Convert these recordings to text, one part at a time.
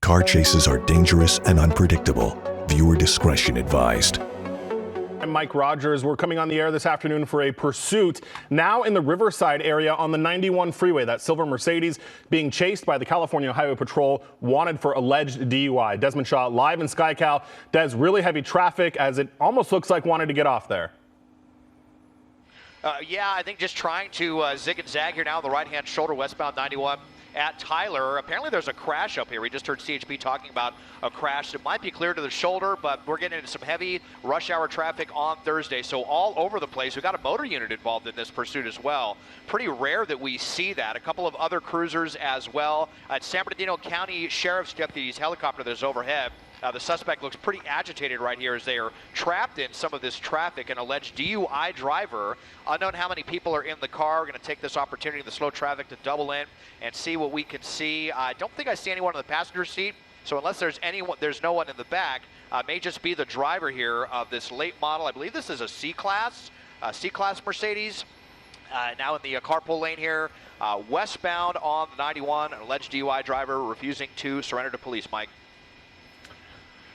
Car chases are dangerous and unpredictable. Viewer discretion advised. I'm Mike Rogers. We're coming on the air this afternoon for a pursuit now in the Riverside area on the 91 freeway. That silver Mercedes being chased by the California Highway Patrol, wanted for alleged DUI. Desmond Shaw live in SkyCal. Des, really heavy traffic as it almost looks like wanted to get off there. Yeah, I think just trying to zig and zag here now on the right-hand shoulder, westbound 91 at Tyler. Apparently there's a crash up here. We just heard CHP talking about a crash that might be clear to the shoulder, but we're getting into some heavy rush hour traffic on Thursday. So all over the place. We've got a motor unit involved in this pursuit as well. Pretty rare that we see that. A couple of other cruisers as well. San Bernardino County Sheriff's Deputy's helicopter that's overhead. The suspect looks pretty agitated right here as they are trapped in some of this traffic. An alleged DUI driver, unknown how many people are in the car. We're going to take this opportunity in the slow traffic to double in and see what we can see. I don't think I see anyone in the passenger seat, so unless there's anyone, there's no one in the back. May just be the driver here of this late model. I believe this is a C-Class Mercedes. Now in the carpool lane here, westbound on the 91, an alleged DUI driver refusing to surrender to police. Mike.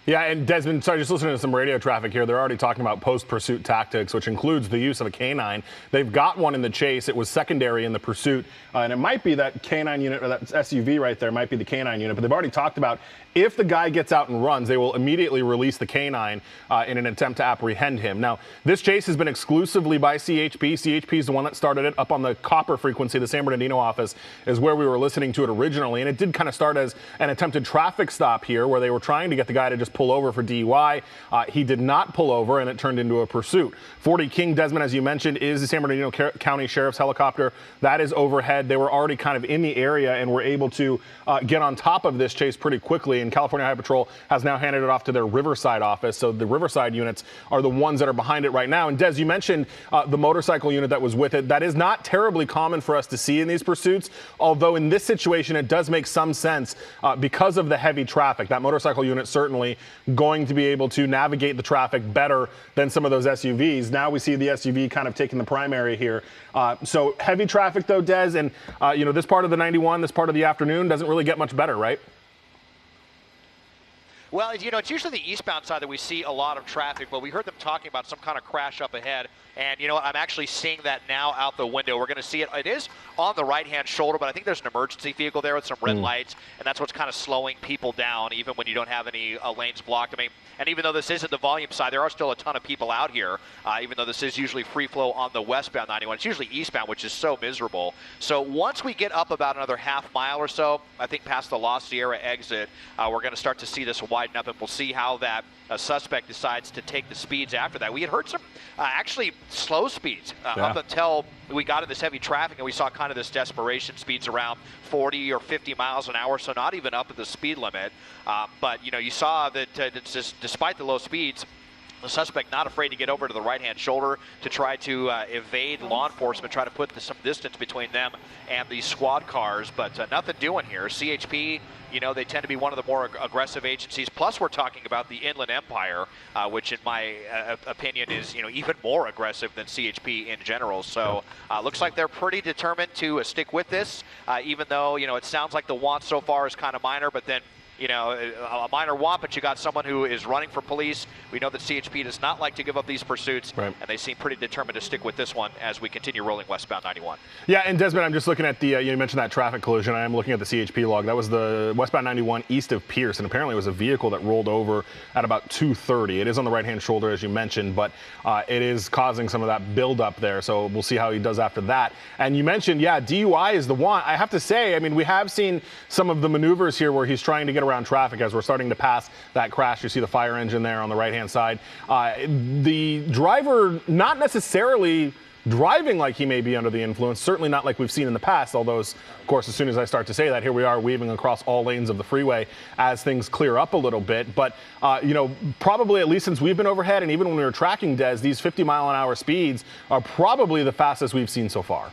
Yeah, and Desmond, sorry, just listening to some radio traffic here. They're already talking about post-pursuit tactics, which includes the use of a canine. They've got one in the chase. It was secondary in the pursuit, and it might be that canine unit, or that SUV right there might be the canine unit. But they've already talked about if the guy gets out and runs, they will immediately release the canine in an attempt to apprehend him. Now, this chase has been exclusively by CHP. CHP is the one that started it up on the copper frequency. The San Bernardino office is where we were listening to it originally, and it did kind of start as an attempted traffic stop here where they were trying to get the guy to just pull over for DUI. He did not pull over, and it turned into a pursuit. 40 King, Desmond, as you mentioned, is the San Bernardino County Sheriff's helicopter. That is overhead. They were already kind of in the area and were able to get on top of this chase pretty quickly, and California Highway Patrol has now handed it off to their Riverside office. So the Riverside units are the ones that are behind it right now. And Des, you mentioned the motorcycle unit that was with it. That is not terribly common for us to see in these pursuits, although in this situation it does make some sense because of the heavy traffic. That motorcycle unit certainly going to be able to navigate the traffic better than some of those SUVs. Now we see the SUV kind of taking the primary here. So heavy traffic though, Des, and this part of the 91, this part of the afternoon doesn't really get much better, right? Well, it's usually the eastbound side that we see a lot of traffic, but we heard them talking about some kind of crash up ahead. And you know what? I'm actually seeing that now out the window. We're going to see it. It is on the right-hand shoulder, but I think there's an emergency vehicle there with some red lights, and that's what's kind of slowing people down, even when you don't have any lanes blocked. I mean, and even though this isn't the volume side, there are still a ton of people out here, even though this is usually free flow on the westbound 91. It's usually eastbound, which is so miserable. So once we get up about another half mile or so, I think past the La Sierra exit, we're going to start to see this widen up, and we'll see how that suspect decides to take the speeds after that. We had heard some actually slow speeds up until we got in this heavy traffic, and we saw kind of this desperation speeds around 40 or 50 miles an hour, so not even up at the speed limit. But you saw that despite the low speeds, the suspect not afraid to get over to the right-hand shoulder to try to evade law enforcement, try to put some distance between them and these squad cars, but nothing doing here. CHP, they tend to be one of the more aggressive agencies. Plus, we're talking about the Inland Empire, which in my opinion is, even more aggressive than CHP in general. So looks like they're pretty determined to stick with this, even though, it sounds like the want so far is kind of minor, but then a minor want, but you got someone who is running for police. We know that CHP does not like to give up these pursuits, and they seem pretty determined to stick with this one as we continue rolling westbound 91. Yeah, and Desmond, I'm just looking at the, you mentioned that traffic collision. I am looking at the CHP log. That was the westbound 91 east of Pierce, and apparently it was a vehicle that rolled over at about 2:30. It is on the right-hand shoulder, as you mentioned, but it is causing some of that buildup there, so we'll see how he does after that. And you mentioned, DUI is the one. I have to say, we have seen some of the maneuvers here where he's trying to get around traffic as we're starting to pass that crash. You see the fire engine there on the right-hand side. The driver not necessarily driving like he may be under the influence, certainly not like we've seen in the past, although, of course, as soon as I start to say that, here we are weaving across all lanes of the freeway as things clear up a little bit. But, probably at least since we've been overhead, and even when we were tracking Des, these 50-mile-an-hour speeds are probably the fastest we've seen so far.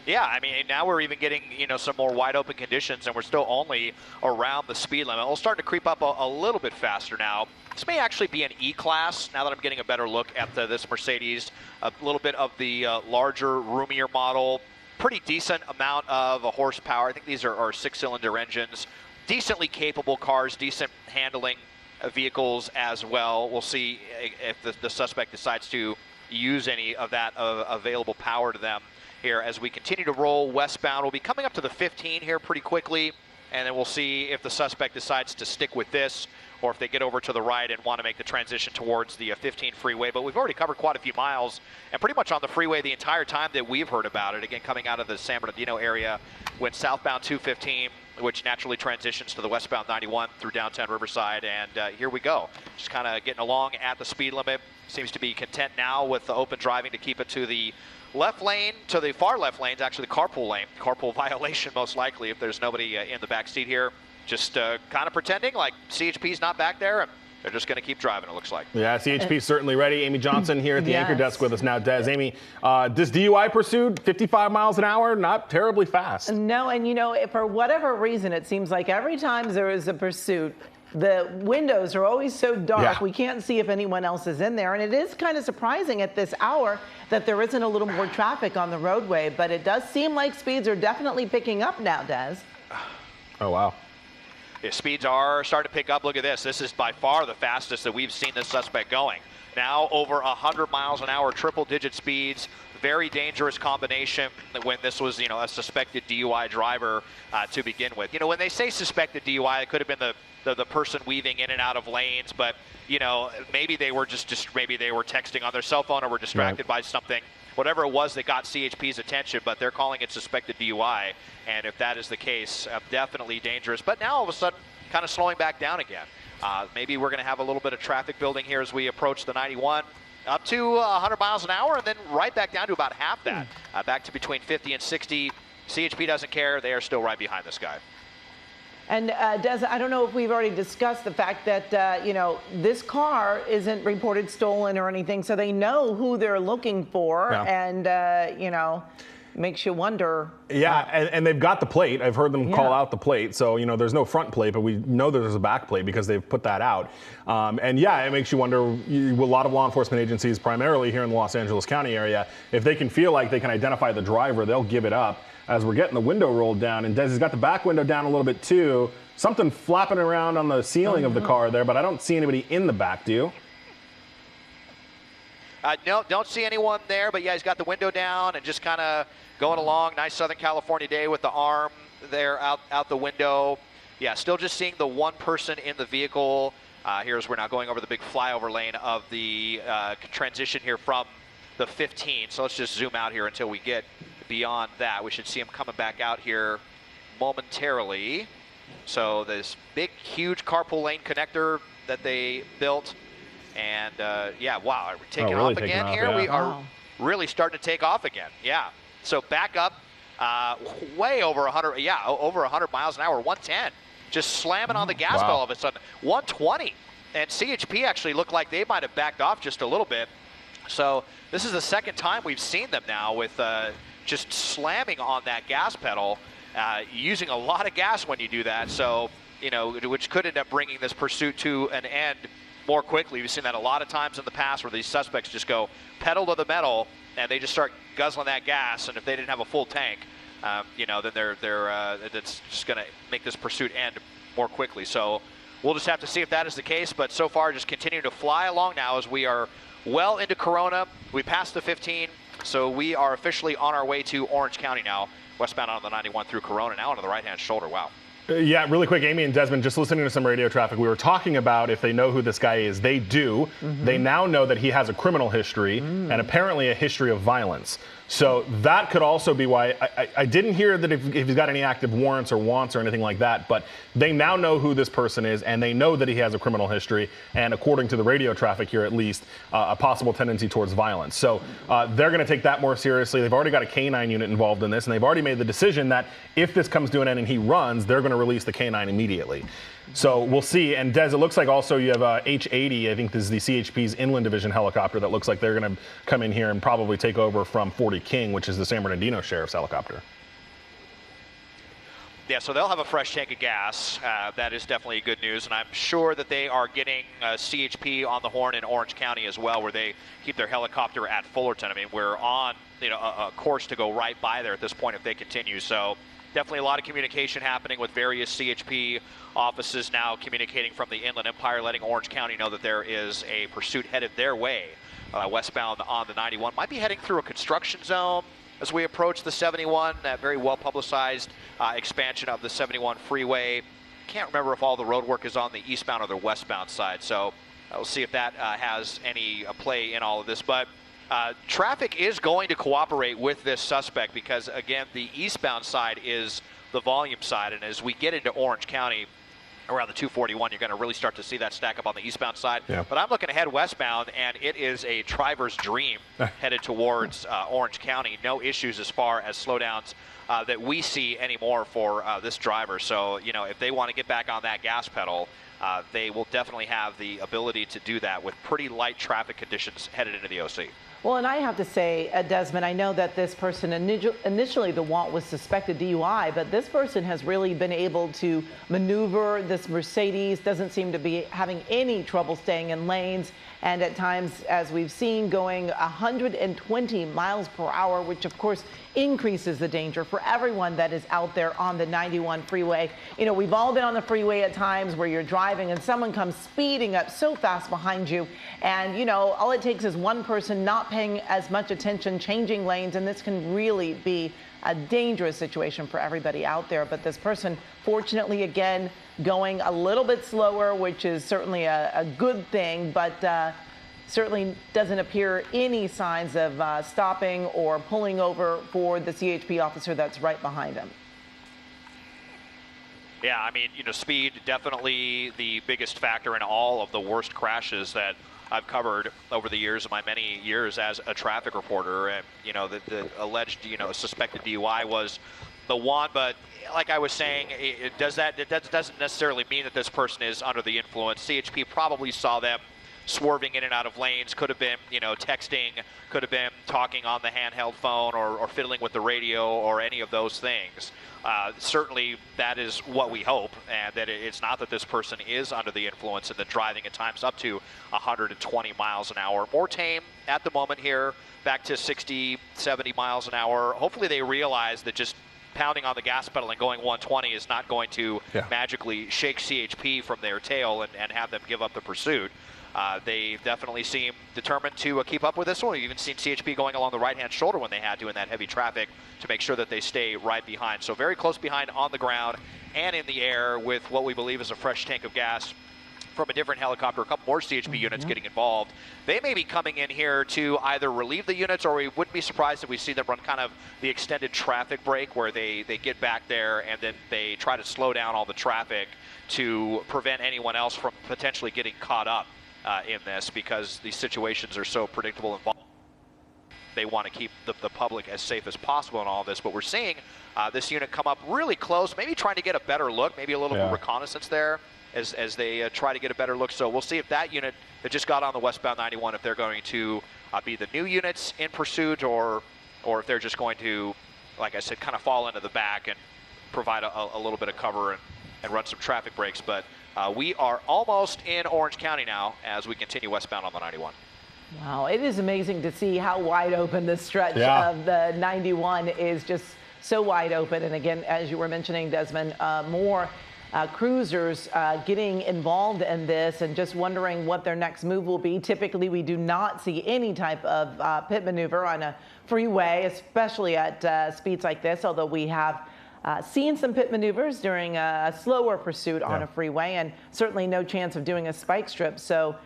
Yeah, now we're even getting, some more wide open conditions, and we're still only around the speed limit. We'll start to creep up a little bit faster now. This may actually be an E-Class, now that I'm getting a better look at this Mercedes. A little bit of the larger, roomier model. pretty decent amount of horsepower. I think these are 6-cylinder engines. Decently capable cars, decent handling vehicles as well. We'll see if the suspect decides to use any of that available power to them here as we continue to roll westbound. We'll be coming up to the 15 here pretty quickly, and then we'll see if the suspect decides to stick with this or if they get over to the right and want to make the transition towards the 15 freeway. But we've already covered quite a few miles and pretty much on the freeway the entire time that we've heard about it. Again, coming out of the San Bernardino area, went southbound 215, which naturally transitions to the westbound 91 through downtown Riverside, and here we go. Just kind of getting along at the speed limit. Seems to be content now with the open driving to keep it to the left lane, to the far left lanes, actually the carpool lane. Carpool violation most likely if there's nobody in the back seat here. Just kind of pretending like CHP's not back there, and they're just going to keep driving, it looks like. Yeah, CHP's certainly ready. Amy Johnson here at the anchor desk with us now. Des, Amy, this DUI pursuit, 55 miles an hour, not terribly fast. No, and you know, for whatever reason, it seems like every time there is a pursuit, the windows are always so dark, we can't see if anyone else is in there. And it is kind of surprising at this hour that there isn't a little more traffic on the roadway, but it does seem like speeds are definitely picking up now, Des. Oh, wow. Yeah, speeds are starting to pick up. Look at this. This is by far the fastest that we've seen this suspect going. Now over 100 miles an hour, triple-digit speeds. Very dangerous combination when this was, you know, a suspected DUI driver to begin with. You know, when they say suspected DUI, it could have been the person weaving in and out of lanes, but, you know, maybe they were maybe they were texting on their cell phone or were distracted by something. Whatever it was that got CHP's attention, but they're calling it suspected DUI. And if that is the case, definitely dangerous. But now all of a sudden, kind of slowing back down again. Maybe we're going to have a little bit of traffic building here as we approach the 91. Up to 100 miles an hour and then right back down to about half that. Back to between 50 and 60. CHP doesn't care. They are still right behind this guy. And Des, I don't know if we've already discussed the fact that, you know, this car isn't reported stolen or anything, so they know who they're looking for, and, you know, makes you wonder. Yeah, and they've got the plate. I've heard them call out the plate. So, you know, there's no front plate, but we know there's a back plate because they've put that out. And yeah, it makes you wonder, a lot of law enforcement agencies, primarily here in the Los Angeles County area, if they can feel like they can identify the driver, they'll give it up. As we're getting the window rolled down, and Des has got the back window down a little bit too. Something flapping around on the ceiling of the car there, but I don't see anybody in the back, do you? No, don't see anyone there, but yeah, he's got the window down and just kind of going along. Nice Southern California day with the arm there out the window. Yeah, still just seeing the one person in the vehicle. Here's we're now going over the big flyover lane of the transition here from the 15. So let's just zoom out here until we get beyond that. We should see him coming back out here momentarily. So this big, huge carpool lane connector that they built. And yeah, wow, are we taking really off again here? Yeah. We are really starting to take off again. Yeah. So back up way over 100, over 100 miles an hour, 110. Just slamming on the gas pedal all of a sudden. 120. And CHP actually looked like they might have backed off just a little bit. So this is the second time we've seen them now with just slamming on that gas pedal, using a lot of gas when you do that. So, you know, which could end up bringing this pursuit to an end more quickly. We've seen that a lot of times in the past where these suspects just go pedal to the metal and they just start guzzling that gas. And if they didn't have a full tank, you know, then that's just going to make this pursuit end more quickly. So we'll just have to see if that is the case. But so far, just continue to fly along now as we are well into Corona. We passed the 15. So we are officially on our way to Orange County now, westbound on the 91 through Corona, now onto the right-hand shoulder. Wow. Yeah, really quick, Amy and Desmond, just listening to some radio traffic, we were talking about if they know who this guy is. They do. They now know that he has a criminal history and apparently a history of violence. So that could also be why I didn't hear that if he's got any active warrants or wants or anything like that, but they now know who this person is and they know that he has a criminal history and, according to the radio traffic here at least, a possible tendency towards violence. So they're going to take that more seriously. They've already got a K9 unit involved in this, and they've already made the decision that if this comes to an end and he runs, they're going to release the K9 immediately. So we'll see. And Des, it looks like also you have H-80. I think this is the CHP's Inland Division helicopter that looks like they're going to come in here and probably take over from 40 King, which is the San Bernardino Sheriff's helicopter. Yeah, so they'll have a fresh tank of gas. That is definitely good news. And I'm sure that they are getting CHP on the horn in Orange County as well, where they keep their helicopter at Fullerton. I mean, we're on a course to go right by there at this point if they continue. So definitely a lot of communication happening with various CHP offices now communicating from the Inland Empire, letting Orange County know that there is a pursuit headed their way, westbound on the 91. Might be heading through a construction zone as we approach the 71, that very well-publicized expansion of the 71 freeway. Can't remember if all the road work is on the eastbound or the westbound side, so we'll see if that has any play in all of this. But traffic is going to cooperate with this suspect because, again, the eastbound side is the volume side, and as we get into Orange County, around the 241, you're going to really start to see that stack up on the eastbound side. Yeah. But I'm looking ahead westbound, and it is a driver's dream headed towards Orange County. No issues as far as slowdowns that we see anymore for this driver. So, you know, if they want to get back on that gas pedal, they will definitely have the ability to do that with pretty light traffic conditions headed into the OC. Well, and I have to say, Desmond, I know that this person initially the want was suspected DUI, but this person has really been able to maneuver. This Mercedes doesn't seem to be having any trouble staying in lanes, and at times, as we've seen, going 120 miles per hour, which of course increases the danger for everyone that is out there on the 91 freeway. You know, we've all been on the freeway at times where you're driving and someone comes speeding up so fast behind you, and you know, all it takes is one person not paying as much attention, changing lanes, and this can really be a dangerous situation for everybody out there. But this person, fortunately, again, going a little bit slower, which is certainly a good thing, but certainly doesn't appear any signs of stopping or pulling over for the CHP officer that's right behind him. Yeah, I mean, you know, speed definitely the biggest factor in all of the worst crashes that I've covered over the years of my many years as a traffic reporter. And, you know, the alleged, you know, suspected DUI was the one, but like I was saying, it doesn't necessarily mean that this person is under the influence. CHP probably saw them swerving in and out of lanes, could have been, you know, texting, could have been talking on the handheld phone or fiddling with the radio or any of those things. Certainly that is what we hope, and that it's not that this person is under the influence and then driving at times up to 120 miles an hour. More tame at the moment here, back to 60, 70 miles an hour. Hopefully they realize that just pounding on the gas pedal and going 120 is not going to magically shake CHP from their tail and have them give up the pursuit. They definitely seem determined to keep up with this one. We've even seen CHP going along the right-hand shoulder when they had to in that heavy traffic to make sure that they stay right behind. So very close behind on the ground and in the air with what we believe is a fresh tank of gas from a different helicopter, a couple more CHP units getting involved. They may be coming in here to either relieve the units, or we wouldn't be surprised if we see them run kind of the extended traffic break where they get back there and then they try to slow down all the traffic to prevent anyone else from potentially getting caught up in this, because these situations are so predictable and volatile. They want to keep the public as safe as possible in all this, but we're seeing this unit come up really close, maybe trying to get a better look, maybe a little reconnaissance there as they try to get a better look. So we'll see if that unit that just got on the westbound 91, if they're going to be the new units in pursuit, or if they're just going to, like I said, kind of fall into the back and provide a little bit of cover and run some traffic breaks. But we are almost in Orange County now as we continue westbound on the 91. Wow, it is amazing to see how wide open this stretch of the 91 is. Just so wide open. And again, as you were mentioning, Desmond, more cruisers getting involved in this and just wondering what their next move will be. Typically, we do not see any type of pit maneuver on a freeway, especially at speeds like this, although we have seen some pit maneuvers during a slower pursuit on a freeway, and certainly no chance of doing a spike strip. So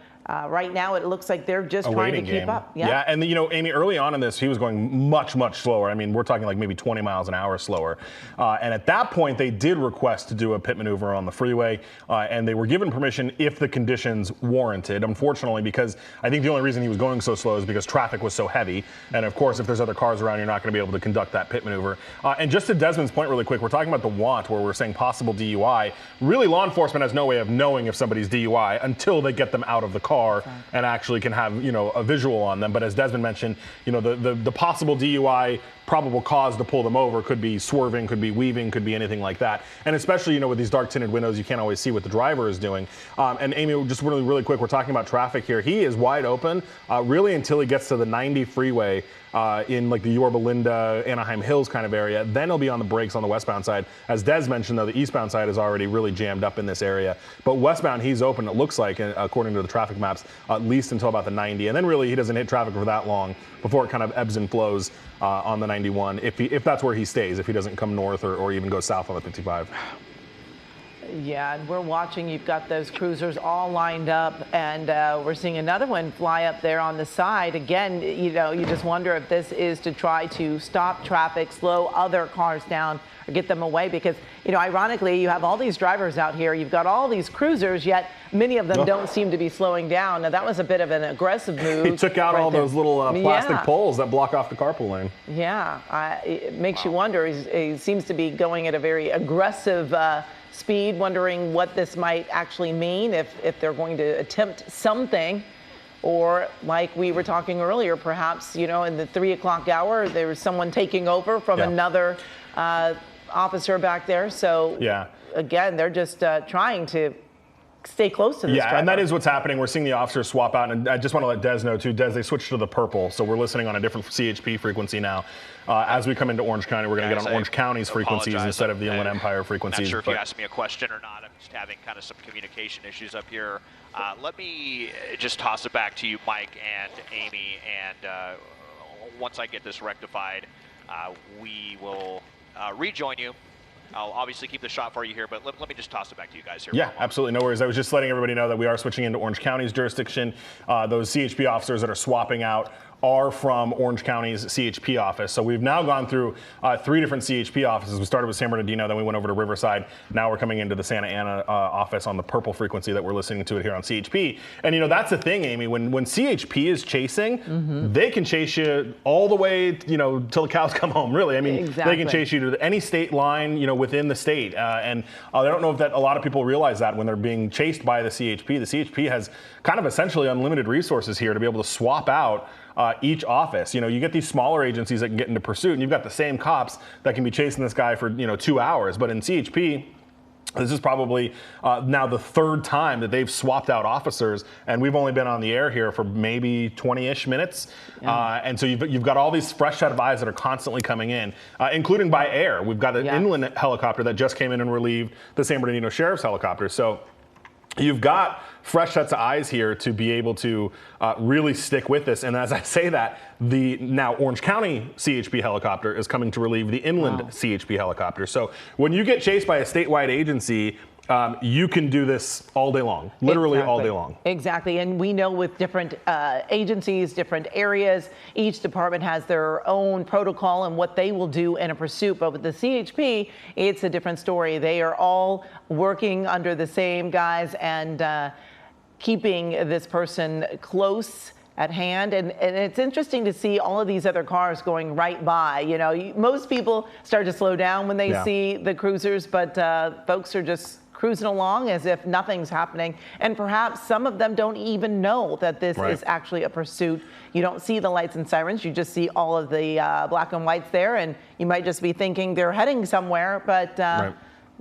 right now it looks like they're just trying to keep up. Yeah, and you know, Amy, early on in this, he was going much slower. I mean, we're talking like maybe 20 miles an hour slower. And at that point, they did request to do a pit maneuver on the freeway, and they were given permission if the conditions warranted. Unfortunately, because I think the only reason he was going so slow is because traffic was so heavy. And of course, if there's other cars around, you're not going to be able to conduct that pit maneuver. And just to Desmond's point really quick, we're talking about the want, where we're saying possible DUI. Really, law enforcement has no way of knowing if somebody's DUI until they get them out of the car and actually can have, you know, a visual on them. But as Desmond mentioned, you know, the possible DUI probable cause to pull them over. Could be swerving, could be weaving, could be anything like that. And especially, with these dark tinted windows, you can't always see what the driver is doing. And Amy, just really quick, we're talking about traffic here. He is wide open, really until he gets to the 90 freeway in like the Yorba Linda, Anaheim Hills kind of area. Then he'll be on the brakes on the westbound side. As Des mentioned, though, the eastbound side is already really jammed up in this area. But westbound, he's open, it looks like, according to the traffic maps, at least until about the 90. And then really he doesn't hit traffic for that long before it kind of ebbs and flows on the 91, if that's where he stays, if he doesn't come north or even go south on the 55. Yeah, and we're watching. You've got those cruisers all lined up, and we're seeing another one fly up there on the side. Again, you just wonder if this is to try to stop traffic, slow other cars down, or get them away. Because, ironically, you have all these drivers out here. You've got all these cruisers, yet many of them don't seem to be slowing down. Now, that was a bit of an aggressive move. He took out all those little plastic poles that block off the carpool lane. Yeah, it makes you wonder. He seems to be going at a very aggressive speed, wondering what this might actually mean, if they're going to attempt something, or like we were talking earlier, perhaps, in the 3 o'clock hour, there was someone taking over from another officer back there. So again, they're just trying to stay close to this driver. And that is what's happening. We're seeing the officers swap out, and I just want to let Des know too. Des, they switched to the purple, so we're listening on a different CHP frequency now. As we come into Orange County, we're going to get on Orange County's frequencies instead of the Inland Empire frequencies. Not sure if you asked me a question or not. I'm just having kind of some communication issues up here. Let me just toss it back to you, Mike and Amy, and once I get this rectified, we will rejoin you. I'll obviously keep the shot for you here, but let me just toss it back to you guys here. Yeah, absolutely. No worries. I was just letting everybody know that we are switching into Orange County's jurisdiction. Those CHP officers that are swapping out are from Orange County's CHP office. So we've now gone through 3 different CHP offices. We started with San Bernardino, then we went over to Riverside. Now we're coming into the Santa Ana office on the purple frequency that we're listening to it here on CHP. And that's the thing, Amy, when CHP is chasing, they can chase you all the way, till the cows come home, really. I mean, they can chase you to any state line, within the state. And I don't know if that a lot of people realize that when they're being chased by the CHP. The CHP has kind of essentially unlimited resources here to be able to swap out each office. You get these smaller agencies that can get into pursuit, and you've got the same cops that can be chasing this guy for 2 hours. But in CHP, this is probably now the 3rd time that they've swapped out officers, and we've only been on the air here for maybe 20-ish minutes. And so you've got all these fresh set of eyes that are constantly coming in, including by air. We've got an inland helicopter that just came in and relieved the San Bernardino Sheriff's helicopter. So you've got fresh sets of eyes here to be able to really stick with this. And as I say that, the now Orange County CHP helicopter is coming to relieve the inland CHP helicopter. So when you get chased by a statewide agency, you can do this all day long, literally all day long. Exactly. And we know with different agencies, different areas, each department has their own protocol and what they will do in a pursuit. But with the CHP, it's a different story. They are all working under the same guise and keeping this person close at hand. And it's interesting to see all of these other cars going right by. Most people start to slow down when they see the cruisers, but folks are just cruising along as if nothing's happening. And perhaps some of them don't even know that this is actually a pursuit. You don't see the lights and sirens. You just see all of the black and whites there, and you might just be thinking they're heading somewhere, but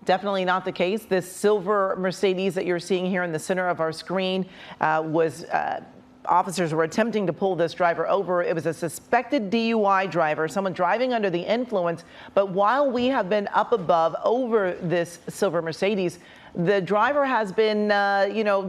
definitely not the case. This silver Mercedes that you're seeing here in the center of our screen was officers were attempting to pull this driver over. It was a suspected DUI driver, someone driving under the influence. But while we have been up above over this silver Mercedes, the driver has been,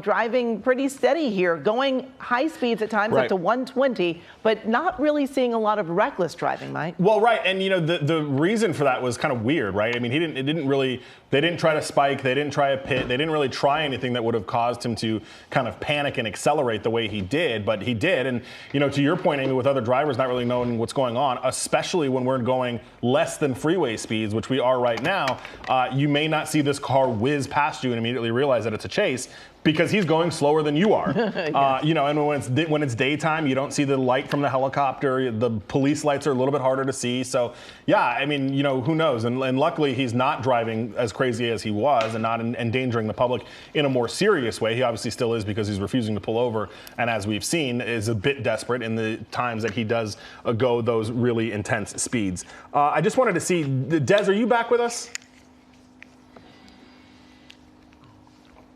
driving pretty steady here, going high speeds at times up to 120, but not really seeing a lot of reckless driving, Mike. Well, right, and the reason for that was kind of weird, right? I mean, they didn't try to spike, they didn't try a pit, they didn't really try anything that would have caused him to kind of panic and accelerate the way he did, but he did. And to your point, Amy, with other drivers not really knowing what's going on, especially when we're going less than freeway speeds, which we are right now, you may not see this car whiz past past you and immediately realize that it's a chase because he's going slower than you are. You know, and when it's daytime, you don't see the light from the helicopter. The police lights are a little bit harder to see. So, yeah, I mean, you know, who knows? And luckily, he's not driving as crazy as he was and not endangering the public in a more serious way. He obviously still is because he's refusing to pull over. And as we've seen, is a bit desperate in the times that he does go those really intense speeds. I just wanted to see, Des, are you back with us?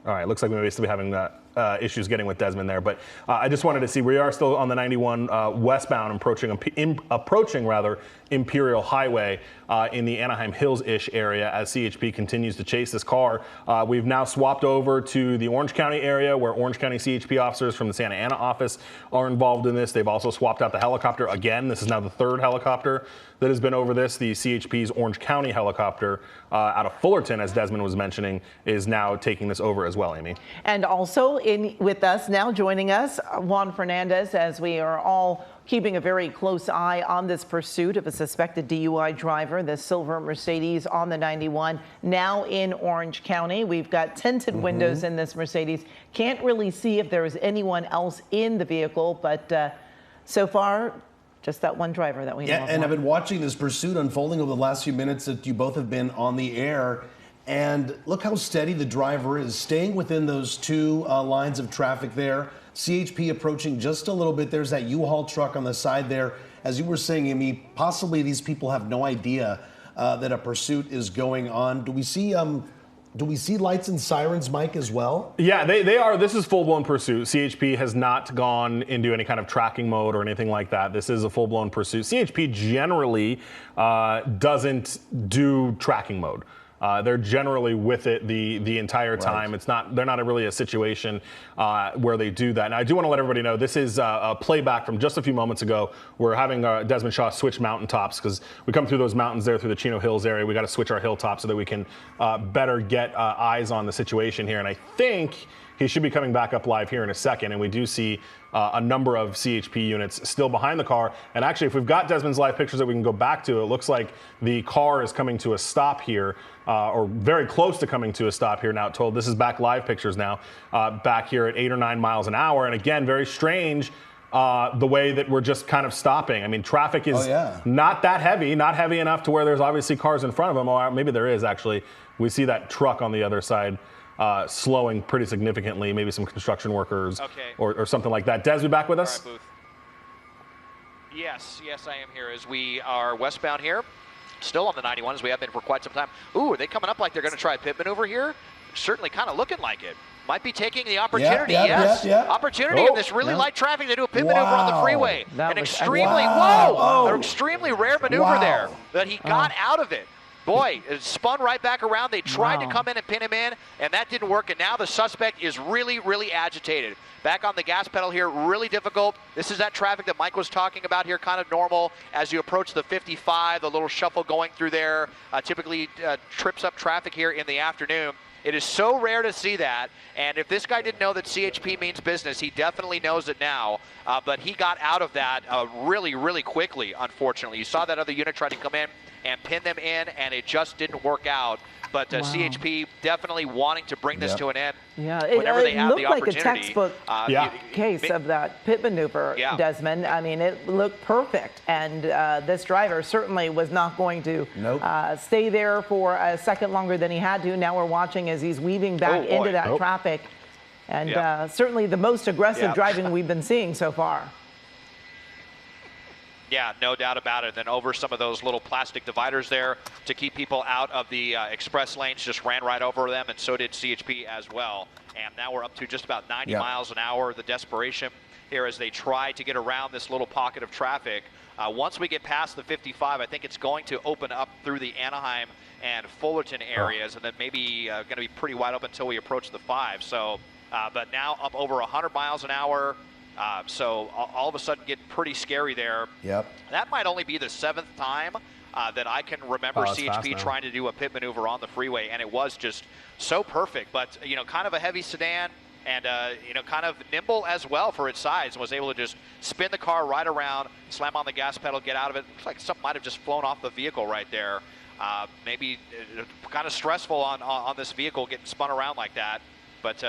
All right, looks like we may still be having issues getting with Desmond there, but I just wanted to see, we are still on the 91 westbound, approaching Imperial Highway in the Anaheim Hills-ish area as CHP continues to chase this car. We've now swapped over to the Orange County area where Orange County CHP officers from the Santa Ana office are involved in this. They've also swapped out the helicopter again. This is now the third helicopter that has been over this. The CHP's Orange County helicopter out of Fullerton, as Desmond was mentioning, is now taking this over as well, Amy. And also with us now, joining us, Juan Fernandez, as we are all keeping a very close eye on this pursuit of a suspected DUI driver, the silver Mercedes on the 91, now in Orange County. We've got tinted windows in this Mercedes. Can't really see if there is anyone else in the vehicle, but so far, just that one driver that we know of. And I've been watching this pursuit unfolding over the last few minutes that you both have been on the air. And look how steady the driver is, staying within those two lines of traffic there. CHP approaching just a little bit. There's that U-Haul truck on the side there. As you were saying, Amy, possibly these people have no idea that a pursuit is going on. Do we see lights and sirens, Mike, as well? Yeah, they are. This is full-blown pursuit. CHP has not gone into any kind of tracking mode or anything like that. This is a full-blown pursuit. CHP generally doesn't do tracking mode. They're generally with it the entire time. Right. It's not. They're not really a situation where they do that. And I do want to let everybody know this is a playback from just a few moments ago. We're having Desmond Shaw switch mountaintops because we come through those mountains there through the Chino Hills area. We got to switch our hilltops so that we can better get eyes on the situation here. And I think he should be coming back up live here in a second. And we do see a number of CHP units still behind the car. And actually, if we've got Desmond's live pictures that we can go back to, it looks like the car is coming to a stop here, or very close to coming to a stop here now. Told this is back live pictures now, back here at 8 or 9 miles an hour. And again, very strange the way that we're just kind of stopping. I mean, traffic is not that heavy, not heavy enough to where there's obviously cars in front of them. Or maybe there is actually. We see that truck on the other side slowing pretty significantly, maybe some construction workers or something like that. Des, you back with us? All right, Booth. Yes, I am here as we are westbound here. Still on the 91 as we have been for quite some time. Ooh, are they coming up like they're going to try a pit maneuver here? Certainly kind of looking like it. Might be taking the opportunity, opportunity in this really light traffic to do a pit maneuver on the freeway. An extremely, an extremely rare maneuver there that he got out of it. Boy, it spun right back around. They tried to come in and pin him in, and that didn't work. And now the suspect is really, really agitated. Back on the gas pedal here, really difficult. This is that traffic that Mike was talking about here, kind of normal as you approach the 55, the little shuffle going through there. Typically trips up traffic here in the afternoon. It is so rare to see that, and if this guy didn't know that CHP means business, he definitely knows it now, but he got out of that really, really quickly, unfortunately. You saw that other unit try to come in and pin them in, and it just didn't work out. But CHP definitely wanting to bring this to an end whenever they have the opportunity. It looked like a textbook case of that pit maneuver, Desmond. I mean, it looked perfect, and this driver certainly was not going to stay there for a second longer than he had to. Now we're watching as he's weaving back into that traffic, and certainly the most aggressive driving we've been seeing so far. Yeah, no doubt about it. Then over some of those little plastic dividers there to keep people out of the express lanes, just ran right over them, and so did CHP as well. And now we're up to just about 90 miles an hour. The desperation here as they try to get around this little pocket of traffic. Once we get past the 55, I think it's going to open up through the Anaheim and Fullerton areas, and then maybe going to be pretty wide open until we approach the 5. So, but now up over 100 miles an hour. So all of a sudden getting pretty scary there. That might only be the 7th time that I can remember CHP trying to do a pit maneuver on the freeway, and it was just so perfect. But, you know, kind of a heavy sedan and, you know, kind of nimble as well for its size, and was able to just spin the car right around, slam on the gas pedal, get out of it. Looks like something might have just flown off the vehicle right there. maybe kind of stressful on this vehicle getting spun around like that. But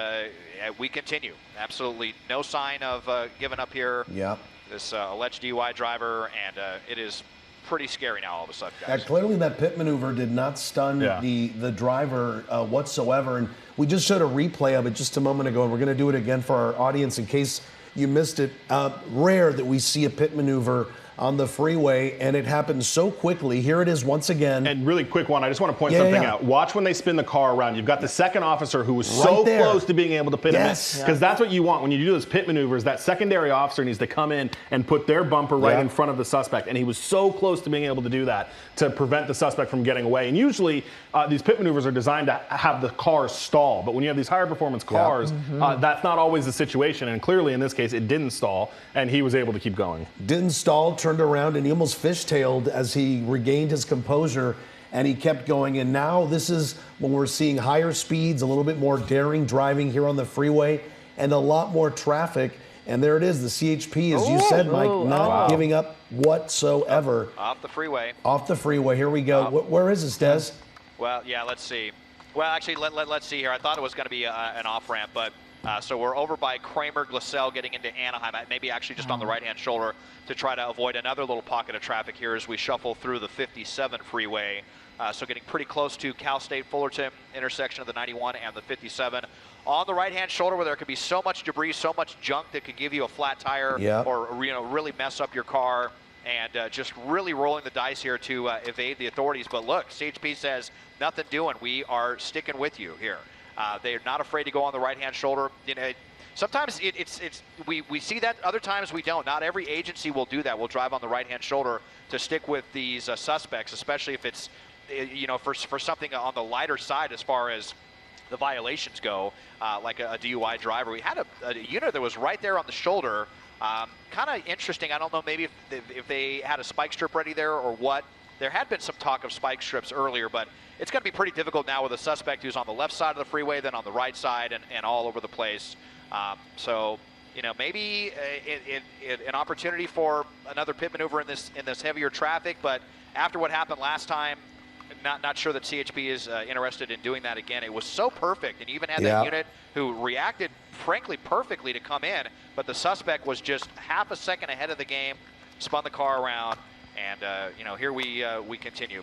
we continue. Absolutely no sign of giving up here. Yeah. This alleged DUI driver, and it is pretty scary now all of a sudden, guys. Clearly that pit maneuver did not stun the driver whatsoever. And we just showed a replay of it just a moment ago, and we're going to do it again for our audience in case you missed it. Rare that we see a pit maneuver on the freeway, and it happens so quickly. Here it is once again. And really quick one, I just want to point something out. Watch when they spin the car around. You've got the second officer who was so close to being able to pit him in. Because that's what you want when you do those pit maneuvers. That secondary officer needs to come in and put their bumper right in front of the suspect. And he was so close to being able to do that to prevent the suspect from getting away. And usually these pit maneuvers are designed to have the cars stall. But when you have these higher performance cars, that's not always the situation. And clearly in this case, it didn't stall, and he was able to keep going. Didn't stall, turned around, and he almost fishtailed as he regained his composure, and he kept going. And now this is when we're seeing higher speeds, a little bit more daring driving here on the freeway, and a lot more traffic. And there it is, the CHP, as you said, Mike, not giving up whatsoever. Off the freeway. Off the freeway. Here we go. Where is this, Des? Well, yeah, let's see. Well, actually, let's see here. I thought it was going to be an off-ramp, but so we're over by Kramer, Glassell, getting into Anaheim, maybe actually just on the right-hand shoulder to try to avoid another little pocket of traffic here as we shuffle through the 57 freeway. So getting pretty close to Cal State Fullerton intersection of the 91 and the 57. On the right-hand shoulder where there could be so much debris, so much junk that could give you a flat tire or really mess up your car. And just really rolling the dice here to evade the authorities. But look, CHP says, nothing doing. We are sticking with you here. They're not afraid to go on the right-hand shoulder. You know, sometimes we see that. Other times we don't. Not every agency will do that. We'll drive on the right-hand shoulder to stick with these suspects, especially if it's, for something on the lighter side as far as the violations go, like a DUI driver. We had a unit that was right there on the shoulder. Kind of interesting. I don't know maybe if they had a spike strip ready there or what. There had been some talk of spike strips earlier, but it's going to be pretty difficult now with a suspect who's on the left side of the freeway, then on the right side, and all over the place. So, maybe an opportunity for another pit maneuver in this heavier traffic. But after what happened last time, not sure that CHP is interested in doing that again. It was so perfect, and you even had that unit who reacted, frankly, perfectly to come in, but the suspect was just half a second ahead of the game, spun the car around, and here we continue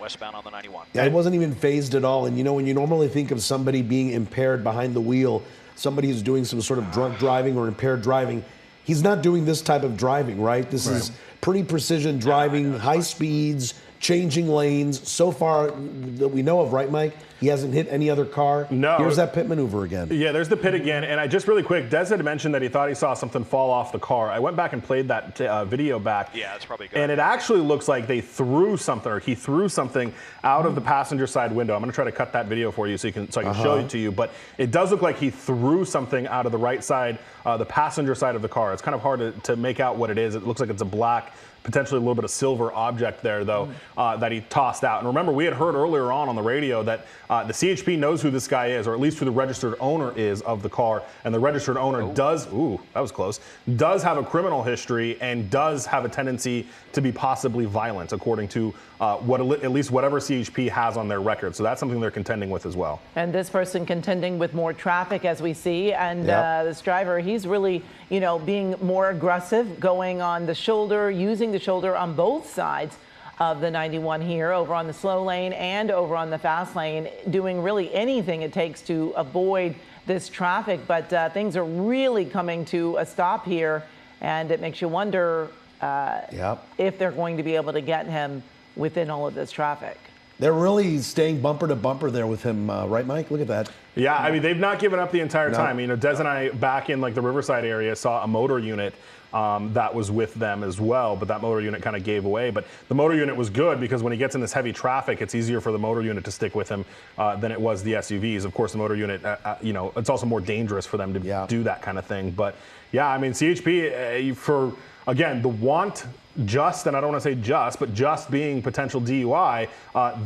westbound on the 91. Yeah, it wasn't even phased at all. And when you normally think of somebody being impaired behind the wheel, somebody who's doing some sort of drunk driving or impaired driving, he's not doing this type of driving, right? This is pretty precision driving, high speeds, changing lanes. So far that we know of, right, Mike? He hasn't hit any other car. No. Here's that pit maneuver again. Yeah, there's the pit again. And I just really quick, Des had mentioned that he thought he saw something fall off the car. I went back and played that video back. Yeah, that's probably good. And it actually looks like they threw something, or he threw something out of the passenger side window. I'm going to try to cut that video for you so I can show it to you. But it does look like he threw something out of the right side, the passenger side of the car. It's kind of hard to make out what it is. It looks like it's a black, potentially a little bit of silver object there, though, that he tossed out. And remember, we had heard earlier on the radio that the CHP knows who this guy is, or at least who the registered owner is of the car. And the registered owner does have a criminal history and does have a tendency to be possibly violent, according to at least whatever CHP has on their record. So that's something they're contending with as well. And this person contending with more traffic, as we see. And this driver, he's really, being more aggressive, going on the shoulder, using the shoulder on both sides of the 91 here, over on the slow lane and over on the fast lane, doing really anything it takes to avoid this traffic. But things are really coming to a stop here, and it makes you wonder if they're going to be able to get him within all of this traffic. They're really staying bumper to bumper there with him, right, Mike? Look at that. Yeah, I mean, they've not given up the entire time. Des and I, back in the Riverside area, saw a motor unit that was with them as well, but that motor unit kind of gave away. But the motor unit was good because when he gets in this heavy traffic, it's easier for the motor unit to stick with him than it was the SUVs. Of course, the motor unit, it's also more dangerous for them to do that kind of thing. But yeah, I mean, CHP, for, again, the want just, and I don't want to say just, but just being potential DUI,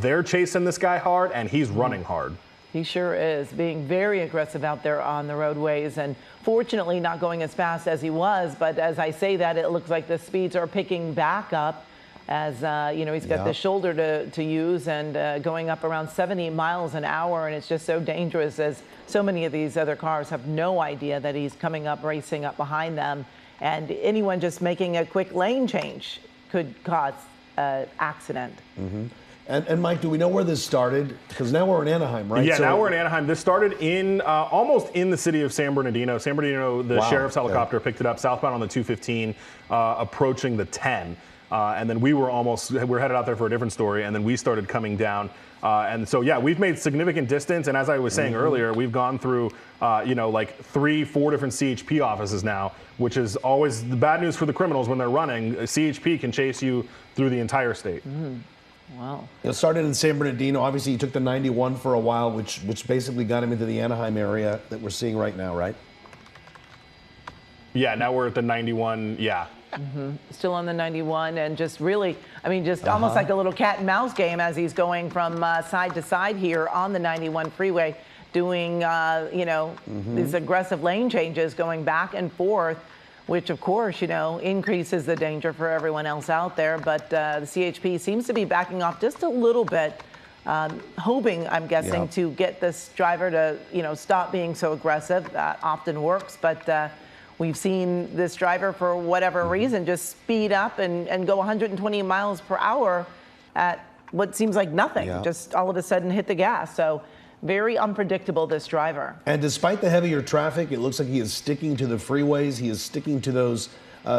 they're chasing this guy hard, and he's running hard. He sure is, being very aggressive out there on the roadways, and fortunately not going as fast as he was. But as I say that, it looks like the speeds are picking back up. as he's got the shoulder to use, and going up around 70 miles an hour, and it's just so dangerous, as so many of these other cars have no idea that he's coming up, racing up behind them, and anyone just making a quick lane change could cause an accident. And Mike, do we know where this started? Because now we're in Anaheim, right? Yeah, now we're in Anaheim. This started in almost in the city of San Bernardino. San Bernardino, the sheriff's helicopter picked it up southbound on the 215, approaching the 10. And then we're headed out there for a different story, and then we started coming down. And so, yeah, we've made significant distance. And as I was saying earlier, we've gone through, like 3-4 different CHP offices now, which is always the bad news for the criminals when they're running. CHP can chase you through the entire state. Wow. It started in San Bernardino. Obviously, he took the 91 for a while, which basically got him into the Anaheim area that we're seeing right now, right? Yeah, now we're at the 91, yeah. Still on the 91, and just really, almost like a little cat and mouse game as he's going from side to side here on the 91 freeway, doing, these aggressive lane changes, going back and forth, which of course, increases the danger for everyone else out there. But the CHP seems to be backing off just a little bit, hoping, I'm guessing, to get this driver to, stop being so aggressive. That often works, but we've seen this driver, for whatever reason, just speed up and go 120 miles per hour at what seems like nothing. Just all of a sudden hit the gas. So very unpredictable, this driver. And despite the heavier traffic, it looks like he is sticking to the freeways. He is sticking to those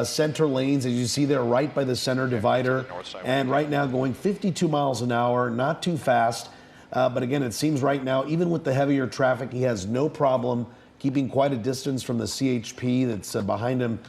center lanes, as you see there, right by the center divider. And right now going 52 miles an hour, not too fast. But again, it seems right now, even with the heavier traffic, he has no problem keeping quite a distance from the CHP that's behind him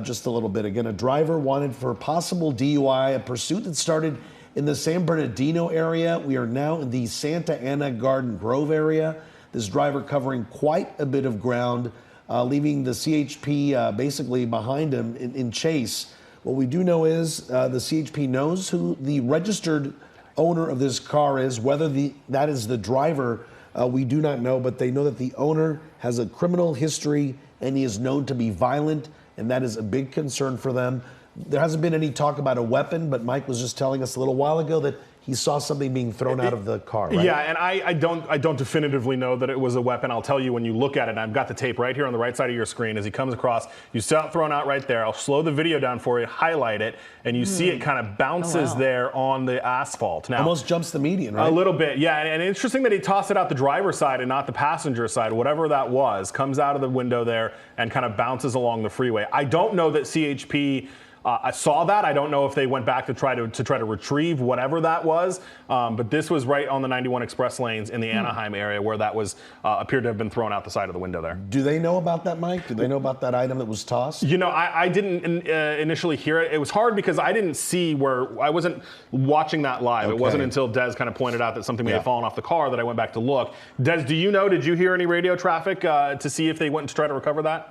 just a little bit. Again, a driver wanted for possible DUI, a pursuit that started in the San Bernardino area. We are now in the Santa Ana Garden Grove area. This driver covering quite a bit of ground, leaving the CHP basically behind him in chase. What we do know is the CHP knows who the registered owner of this car is. Whether that is the driver, we do not know, but they know that the owner has a criminal history and he is known to be violent, and that is a big concern for them. There hasn't been any talk about a weapon, but Mike was just telling us a little while ago that he saw something being thrown out of the car, right? Yeah, and I don't definitively know that it was a weapon. I'll tell you when you look at it, and I've got the tape right here on the right side of your screen as he comes across. You saw it thrown out right there. I'll slow the video down for you, highlight it, and you see it kind of bounces there on the asphalt. Now, almost jumps the median, right? A little bit, yeah. And interesting that he tossed it out the driver's side and not the passenger side, whatever that was, comes out of the window there and kind of bounces along the freeway. I don't know that CHP I saw that. I don't know if they went back to try to retrieve whatever that was, but this was right on the 91 express lanes in the Anaheim area where that was appeared to have been thrown out the side of the window there. Do they know about that, Mike? Do they know about that item that was tossed? I didn't initially hear it. It was hard because I didn't see I wasn't watching that live. Okay. It wasn't until Des kind of pointed out that something may have fallen off the car that I went back to look. Des, do you know? Did you hear any radio traffic to see if they went to try to recover that?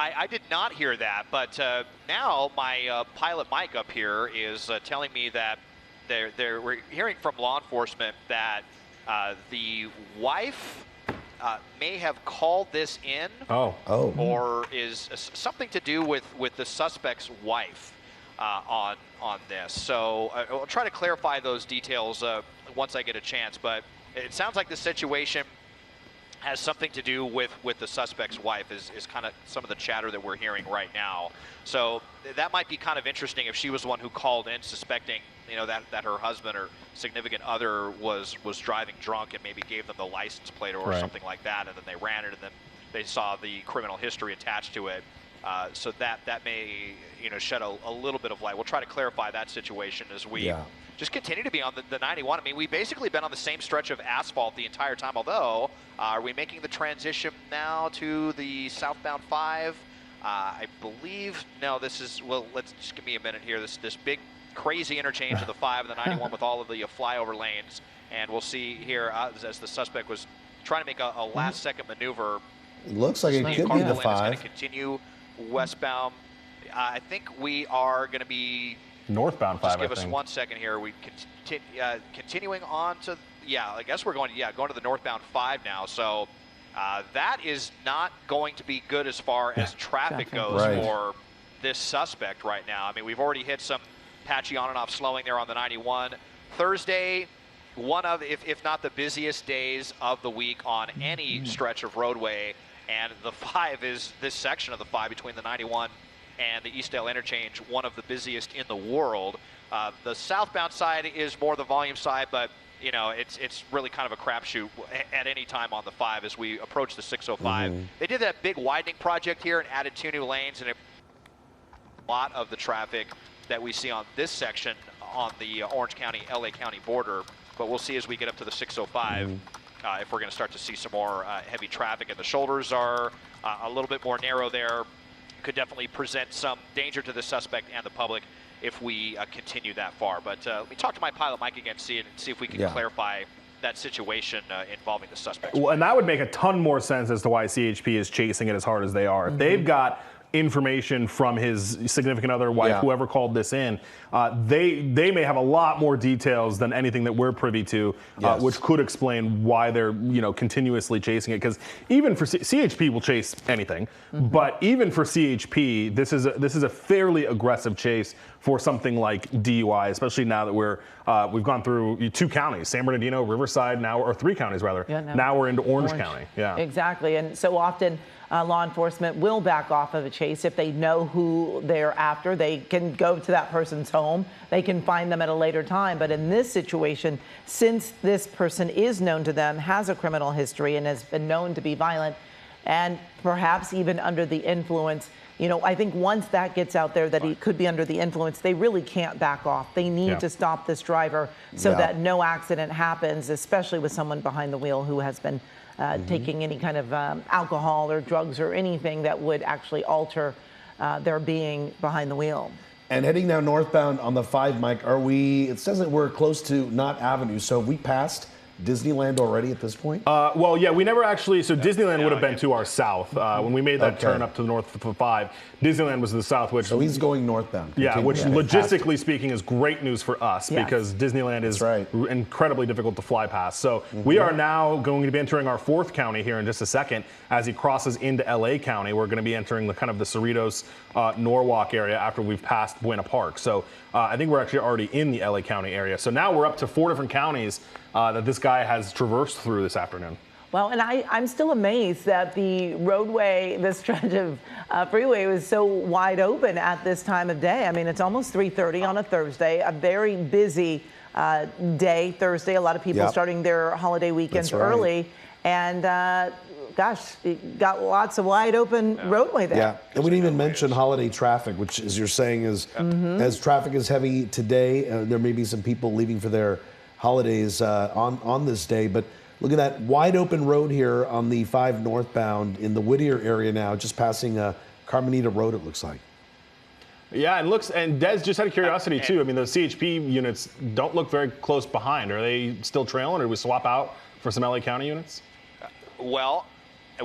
I did not hear that, but now my pilot Mike up here is telling me that we're hearing from law enforcement that the wife may have called this in, or is something to do with the suspect's wife on this. So I'll try to clarify those details once I get a chance, but it sounds like the situation has something to do with the suspect's wife is kind of some of the chatter that we're hearing right now. So that might be kind of interesting if she was the one who called in suspecting, that her husband or significant other was driving drunk and maybe gave them the license plate or something like that, and then they ran it and then they saw the criminal history attached to it. So that may shed a little bit of light. We'll try to clarify that situation as we just continue to be on the 91. I mean, we've basically been on the same stretch of asphalt the entire time, although are we making the transition now to the southbound 5? I believe, no, this is, well, let's just give me a minute here. This big crazy interchange of the 5 and the 91 with all of the flyover lanes. And we'll see here as the suspect was trying to make a last second maneuver. It looks like it could be the 5. It's going to continue westbound. I think we are going to be northbound 5. Just give us 1 second here. We continuing on to I guess we're going to the northbound 5 now. So that is not going to be good as far as traffic goes this suspect right now. I mean, we've already hit some patchy on and off slowing there on the 91. Thursday, one of, if not the busiest days of the week on any stretch of roadway, and the 5 is this section of the 5 between the 91 and the Eastdale interchange, one of the busiest in the world. The southbound side is more the volume side, but you know, it's really kind of a crapshoot at any time on the 5 as we approach the 605. They did that big widening project here and added 2 new lanes, and a lot of the traffic that we see on this section on the Orange County, LA County border. But we'll see as we get up to the 605 if we're going to start to see some more heavy traffic. And the shoulders are a little bit more narrow there. Could definitely present some danger to the suspect and the public if we continue that far. But let me talk to my pilot, Mike, again, see if we can clarify that situation involving the suspect. Well, and that would make a ton more sense as to why CHP is chasing it as hard as they are. If they've got information from his significant other, wife, whoever called this in, they may have a lot more details than anything that we're privy to, which could explain why they're continuously chasing it. Because even for CHP will chase anything, but even for CHP, this is a fairly aggressive chase for something like DUI, especially now that we've gone through 2 counties, San Bernardino, Riverside, now, or 3 counties rather. Now we're into Orange County. Exactly, and so often law enforcement will back off of a chase if they know who they're after. They can go to that person's home. They can find them at a later time. But in this situation, since this person is known to them, has a criminal history, and has been known to be violent, and perhaps even under the influence, I think once that gets out there that he could be under the influence, they really can't back off. They need to stop this driver so that no accident happens, especially with someone behind the wheel who has been taking any kind of alcohol or drugs or anything that would actually alter their being behind the wheel. And heading now northbound on the 5, Mike, it says that we're close to Knott Avenue, so have we passed Disneyland already at this point? Well, yeah, we never actually, so Disneyland would have been to our south. When we made that turn up to the north for 5, Disneyland was to the south, which... So he's going northbound. Yeah, which logistically speaking is great news for us because Disneyland is incredibly difficult to fly past. So we are now going to be entering our 4th county here in just a second. As he crosses into LA County, we're going to be entering the kind of the Cerritos, Norwalk area after we've passed Buena Park. So I think we're actually already in the LA County area. So now we're up to 4 different counties that this guy has traversed through this afternoon. Well, and I'm still amazed that the roadway, this stretch of freeway was so wide open at this time of day. I mean, it's almost 3:30 on a Thursday, a very busy day, Thursday. A lot of people starting their holiday weekends early. And gosh, got lots of wide open roadway there. Yeah, and we didn't even mention holiday traffic, which, as you're saying, is as traffic is heavy today, there may be some people leaving for their holidays on this day. But look at that wide open road here on the 5 northbound in the Whittier area now, just passing Carmenita Road, it looks like. Yeah, and Des, just out of curiosity too, I mean, those CHP units don't look very close behind. Are they still trailing, or do we swap out for some LA County units? Well,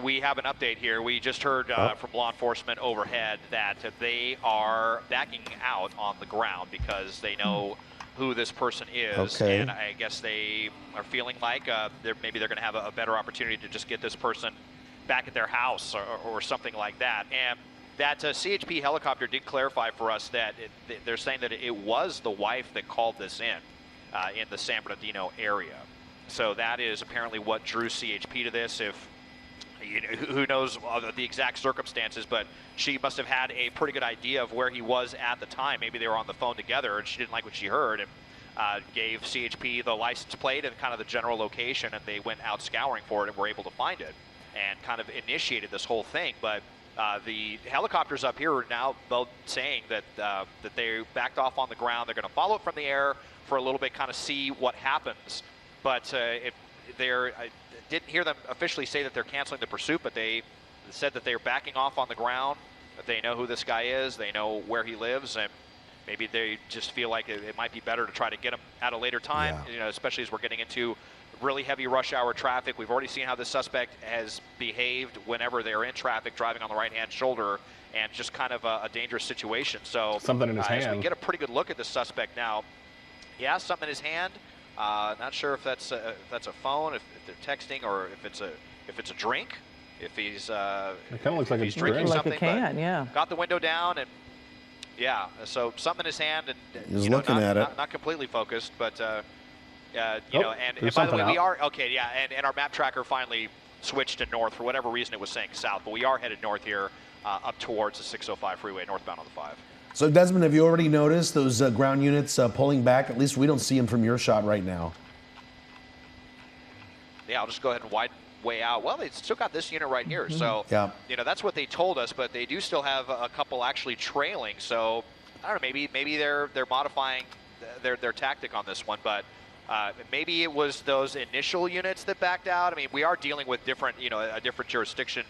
we have an update here. We just heard from law enforcement overhead that they are backing out on the ground because they know who this person is, and I guess they are feeling like maybe they're going to have a better opportunity to just get this person back at their house or something like that. And that CHP helicopter did clarify for us that they're saying that it was the wife that called this in the San Bernardino area. So that is apparently what drew CHP to this. Who knows the exact circumstances, but she must have had a pretty good idea of where he was at the time. Maybe they were on the phone together and she didn't like what she heard and gave CHP the license plate and kind of the general location, and they went out scouring for it and were able to find it and kind of initiated this whole thing. But the helicopters up here are now both saying that they backed off on the ground. They're going to follow it from the air for a little bit, kind of see what happens. But I didn't hear them officially say that they're canceling the pursuit, but they said that they're backing off on the ground, that they know who this guy is, they know where he lives, and maybe they just feel like it might be better to try to get him at a later time, especially as we're getting into really heavy rush hour traffic. We've already seen how this suspect has behaved whenever they're in traffic, driving on the right-hand shoulder, and just kind of a dangerous situation. So something in his hand. As we get a pretty good look at the suspect now, something in his hand. Not sure if that's a phone, if they're texting, or if it's a drink. If he's it kind of looks like he's drinking something. Like a can, got the window down and Yeah, so something in his hand, and He's looking at it. Not completely focused, but you know, and there's by the way, something we out. are okay. Yeah, and our map tracker finally switched to north for whatever reason. It was saying south, but we are headed north here, up towards the 605 freeway, northbound on the 5. So Desmond, have you already noticed those ground units pulling back? At least we don't see them from your shot right now. Yeah, I'll just go ahead and widen way out. Well, they still got this unit right here, so you know, that's what they told us, but they do still have a couple actually trailing. So I don't know, maybe they're modifying their tactic on this one, but maybe it was those initial units that backed out. I mean, we are dealing with different, you know, a different jurisdiction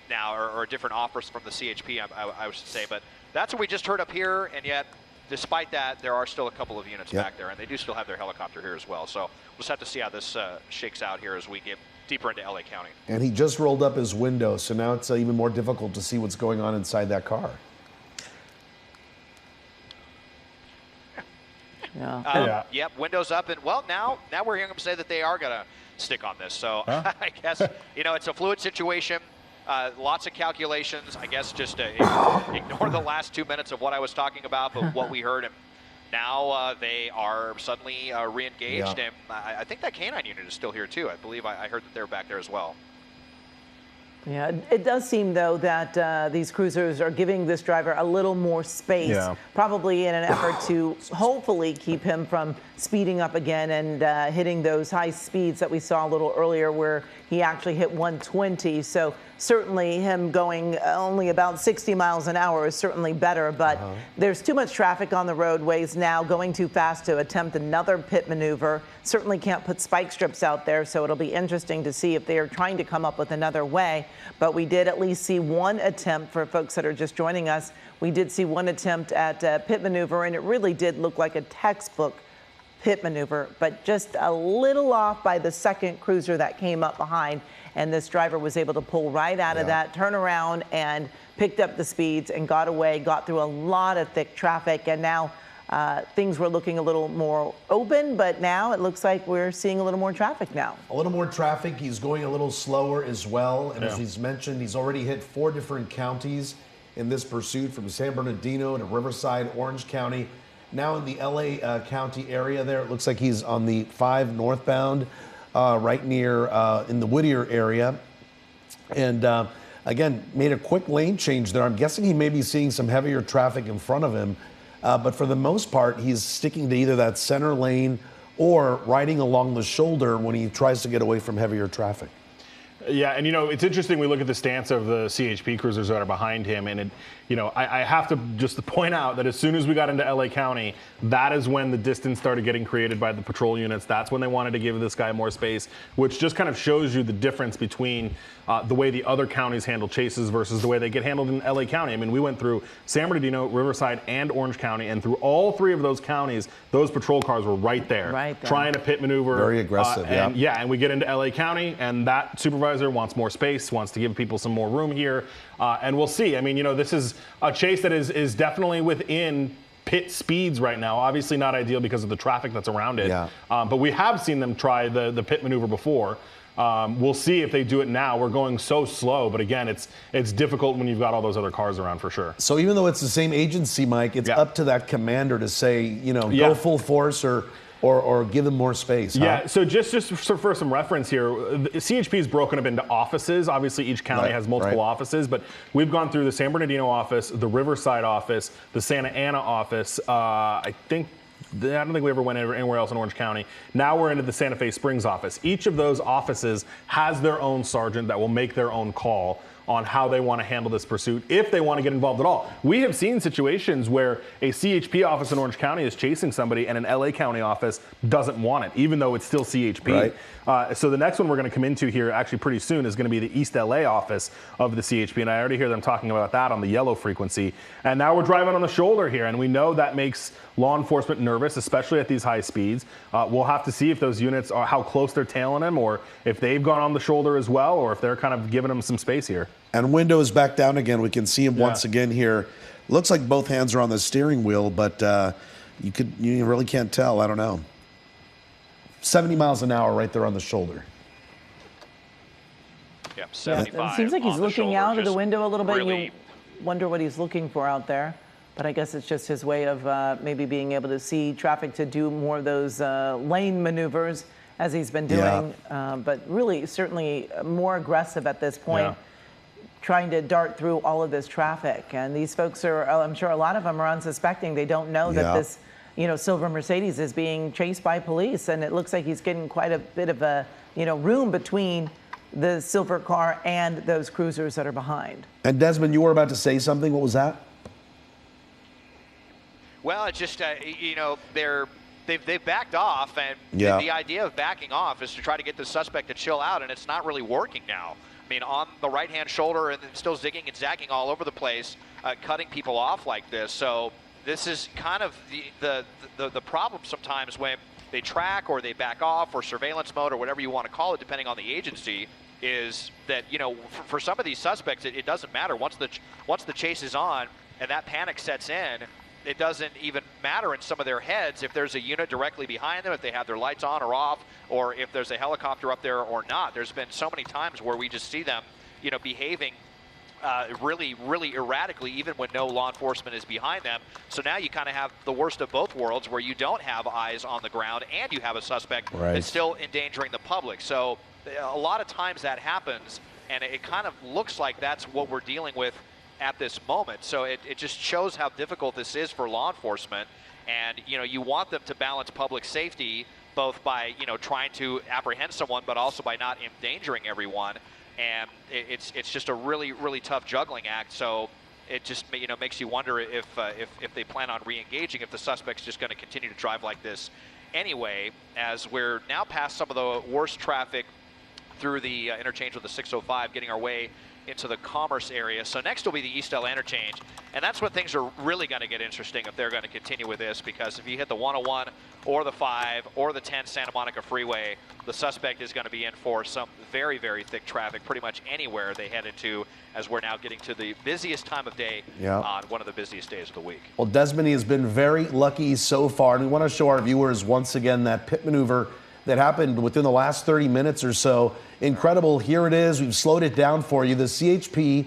now, or different offers from the CHP, I should say, but that's what we just heard up here, and yet despite that, there are still a couple of units back there, and they do still have their helicopter here as well. So we'll just have to see how this shakes out here as we get deeper into LA County. And he just rolled up his window, so now it's even more difficult to see what's going on inside that car. Yep, windows up, and well, now we're hearing them say that they are going to stick on this. So I guess, you know, it's a fluid situation. Lots of calculations. I guess just ignore the last 2 minutes of what I was talking about, but what we heard. And now they are suddenly re-engaged, and I think that K9 unit is still here too. I believe I heard that they're back there as well. Yeah, it does seem, though, that these cruisers are giving this driver a little more space, probably in an effort to hopefully keep him from speeding up again and hitting those high speeds that we saw a little earlier where he actually hit 120. So certainly him going only about 60 miles an hour is certainly better, but there's too much traffic on the roadways now, going too fast to attempt another pit maneuver. Certainly can't put spike strips out there, so it'll be interesting to see if they are trying to come up with another way. But we did at least see one attempt, for folks that are just joining us, we did see one attempt at pit maneuver, and it really did look like a textbook pit maneuver, but just a little off by the second cruiser that came up behind. And this driver was able to pull right out of that, turn around, and picked up the speeds and got away, got through a lot of thick traffic. And now things were looking a little more open, but now it looks like we're seeing a little more traffic now. A little more traffic. He's going a little slower as well. And as he's mentioned, he's already hit 4 different counties in this pursuit, from San Bernardino to Riverside, Orange County. Now in the LA County area there, it looks like he's on the 5 northbound, right near in the Whittier area. And again, made a quick lane change there. I'm guessing he may be seeing some heavier traffic in front of him. But for the most part, he's sticking to either that center lane or riding along the shoulder when he tries to get away from heavier traffic. Yeah, and you know, it's interesting. We look at the stance of the CHP cruisers that are behind him, and you know, I have to just point out that as soon as we got into LA County, that is when the distance started getting created by the patrol units. That's when they wanted to give this guy more space, which just kind of shows you the difference between the way the other counties handle chases versus the way they get handled in LA County. I mean, we went through San Bernardino, Riverside, and Orange County, and through all 3 of those counties, those patrol cars were right there, trying to pit maneuver. Very aggressive, and we get into LA County, and that supervisor wants more space, wants to give people some more room here, and we'll see. I mean, you know, this is a chase that is definitely within pit speeds right now. Obviously not ideal because of the traffic that's around it, but we have seen them try the pit maneuver before. We'll see if they do it now. We're going so slow, but again, it's difficult when you've got all those other cars around for sure. So even though it's the same agency, Mike, it's up to that commander to say, you know, go full force or give them more space. Yeah, so just for some reference here, CHP is broken up into offices. Obviously, each county has multiple offices, but we've gone through the San Bernardino office, the Riverside office, the Santa Ana office. I don't think we ever went anywhere else in Orange County. Now we're into the Santa Fe Springs office. Each of those offices has their own sergeant that will make their own call on how they want to handle this pursuit, if they want to get involved at all. We have seen situations where a CHP office in Orange County is chasing somebody and an LA County office doesn't want it, even though it's still CHP. So the next one we're going to come into here actually pretty soon is going to be the East LA office of the CHP, and I already hear them talking about that on the yellow frequency. And now we're driving on the shoulder here, and we know that makes law enforcement nervous, especially at these high speeds. We'll have to see if those units are how close they're tailing them, or if they've gone on the shoulder as well, or if they're kind of giving them some space here. And window is back down again. We can see him once again here. Looks like both hands are on the steering wheel, but you really can't tell. I don't know. 70 miles an hour right there on the shoulder. Yep, 75. It seems like he's looking out of the window a little bit. Really, you wonder what he's looking for out there. But I guess it's just his way of maybe being able to see traffic to do more of those lane maneuvers as he's been doing. But really, certainly more aggressive at this point, trying to dart through all of this traffic. And these folks are, I'm sure a lot of them are unsuspecting. They don't know that this, silver Mercedes is being chased by police. And it looks like he's getting quite a bit of a, room between the silver car and those cruisers that are behind. And Desmond, you were about to say something. What was that? Well, it's just, they've backed off, and the idea of backing off is to try to get the suspect to chill out, and it's not really working now. I mean, on the right-hand shoulder and still zigging and zagging all over the place, cutting people off like this. So this is kind of the problem sometimes when they track or they back off or surveillance mode or whatever you want to call it, depending on the agency, is that, for some of these suspects, it doesn't matter. Once the chase is on and that panic sets in, it doesn't even matter in some of their heads if there's a unit directly behind them, if they have their lights on or off, or if there's a helicopter up there or not. There's been so many times where we just see them, behaving really, really erratically, even when no law enforcement is behind them. So now you kind of have the worst of both worlds, where you don't have eyes on the ground and you have a suspect that's still endangering the public. So a lot of times that happens, and it kind of looks like that's what we're dealing with at this moment. So it just shows how difficult this is for law enforcement. And, you want them to balance public safety, both by, trying to apprehend someone, but also by not endangering everyone. And it's just a really, really tough juggling act. So it just, makes you wonder if they plan on re-engaging, if the suspect's just going to continue to drive like this anyway, as we're now past some of the worst traffic through the interchange with the 605, getting our way into the Commerce area. So next will be the East L interchange, and that's when things are really going to get interesting if they're going to continue with this, because if you hit the 101 or the 5 or the 10 Santa Monica freeway, the suspect is going to be in for some very, very thick traffic pretty much anywhere they head into, as we're now getting to the busiest time of day on one of the busiest days of the week. Well, Desmond has been very lucky so far, and we want to show our viewers once again that pit maneuver that happened within the last 30 minutes or so. Incredible. Here it is. We've slowed it down for you. The CHP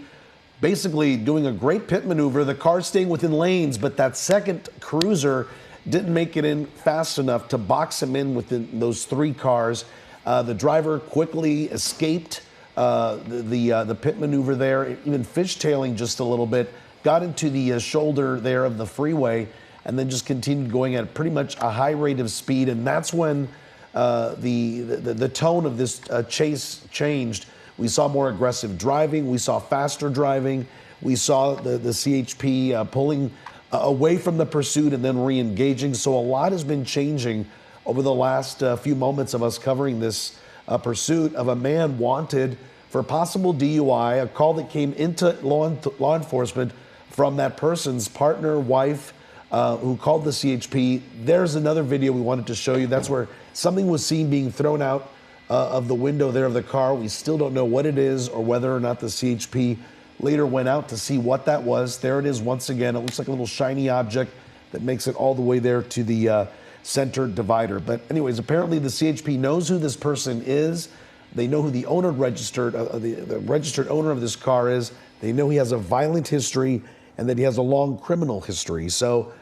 basically doing a great pit maneuver. The car staying within lanes, but that second cruiser didn't make it in fast enough to box him in within those three cars. The driver quickly escaped the pit maneuver there, even fishtailing just a little bit, got into the shoulder there of the freeway, and then just continued going at pretty much a high rate of speed. And that's when the tone of this chase changed. We saw more aggressive driving. We saw faster driving. We saw the CHP pulling away from the pursuit and then re-engaging. So a lot has been changing over the last few moments of us covering this pursuit of a man wanted for possible DUI, a call that came into law enforcement from that person's partner, wife, who called the CHP. There's another video we wanted to show you. That's where something was seen being thrown out of the window there of the car. We still don't know what it is or whether or not the CHP later went out to see what that was. There it is once again. It looks like a little shiny object that makes it all the way there to the center divider. But anyways, apparently the CHP knows who this person is. They know who the owner the registered owner of this car is. They know he has a violent history and that he has a long criminal history. So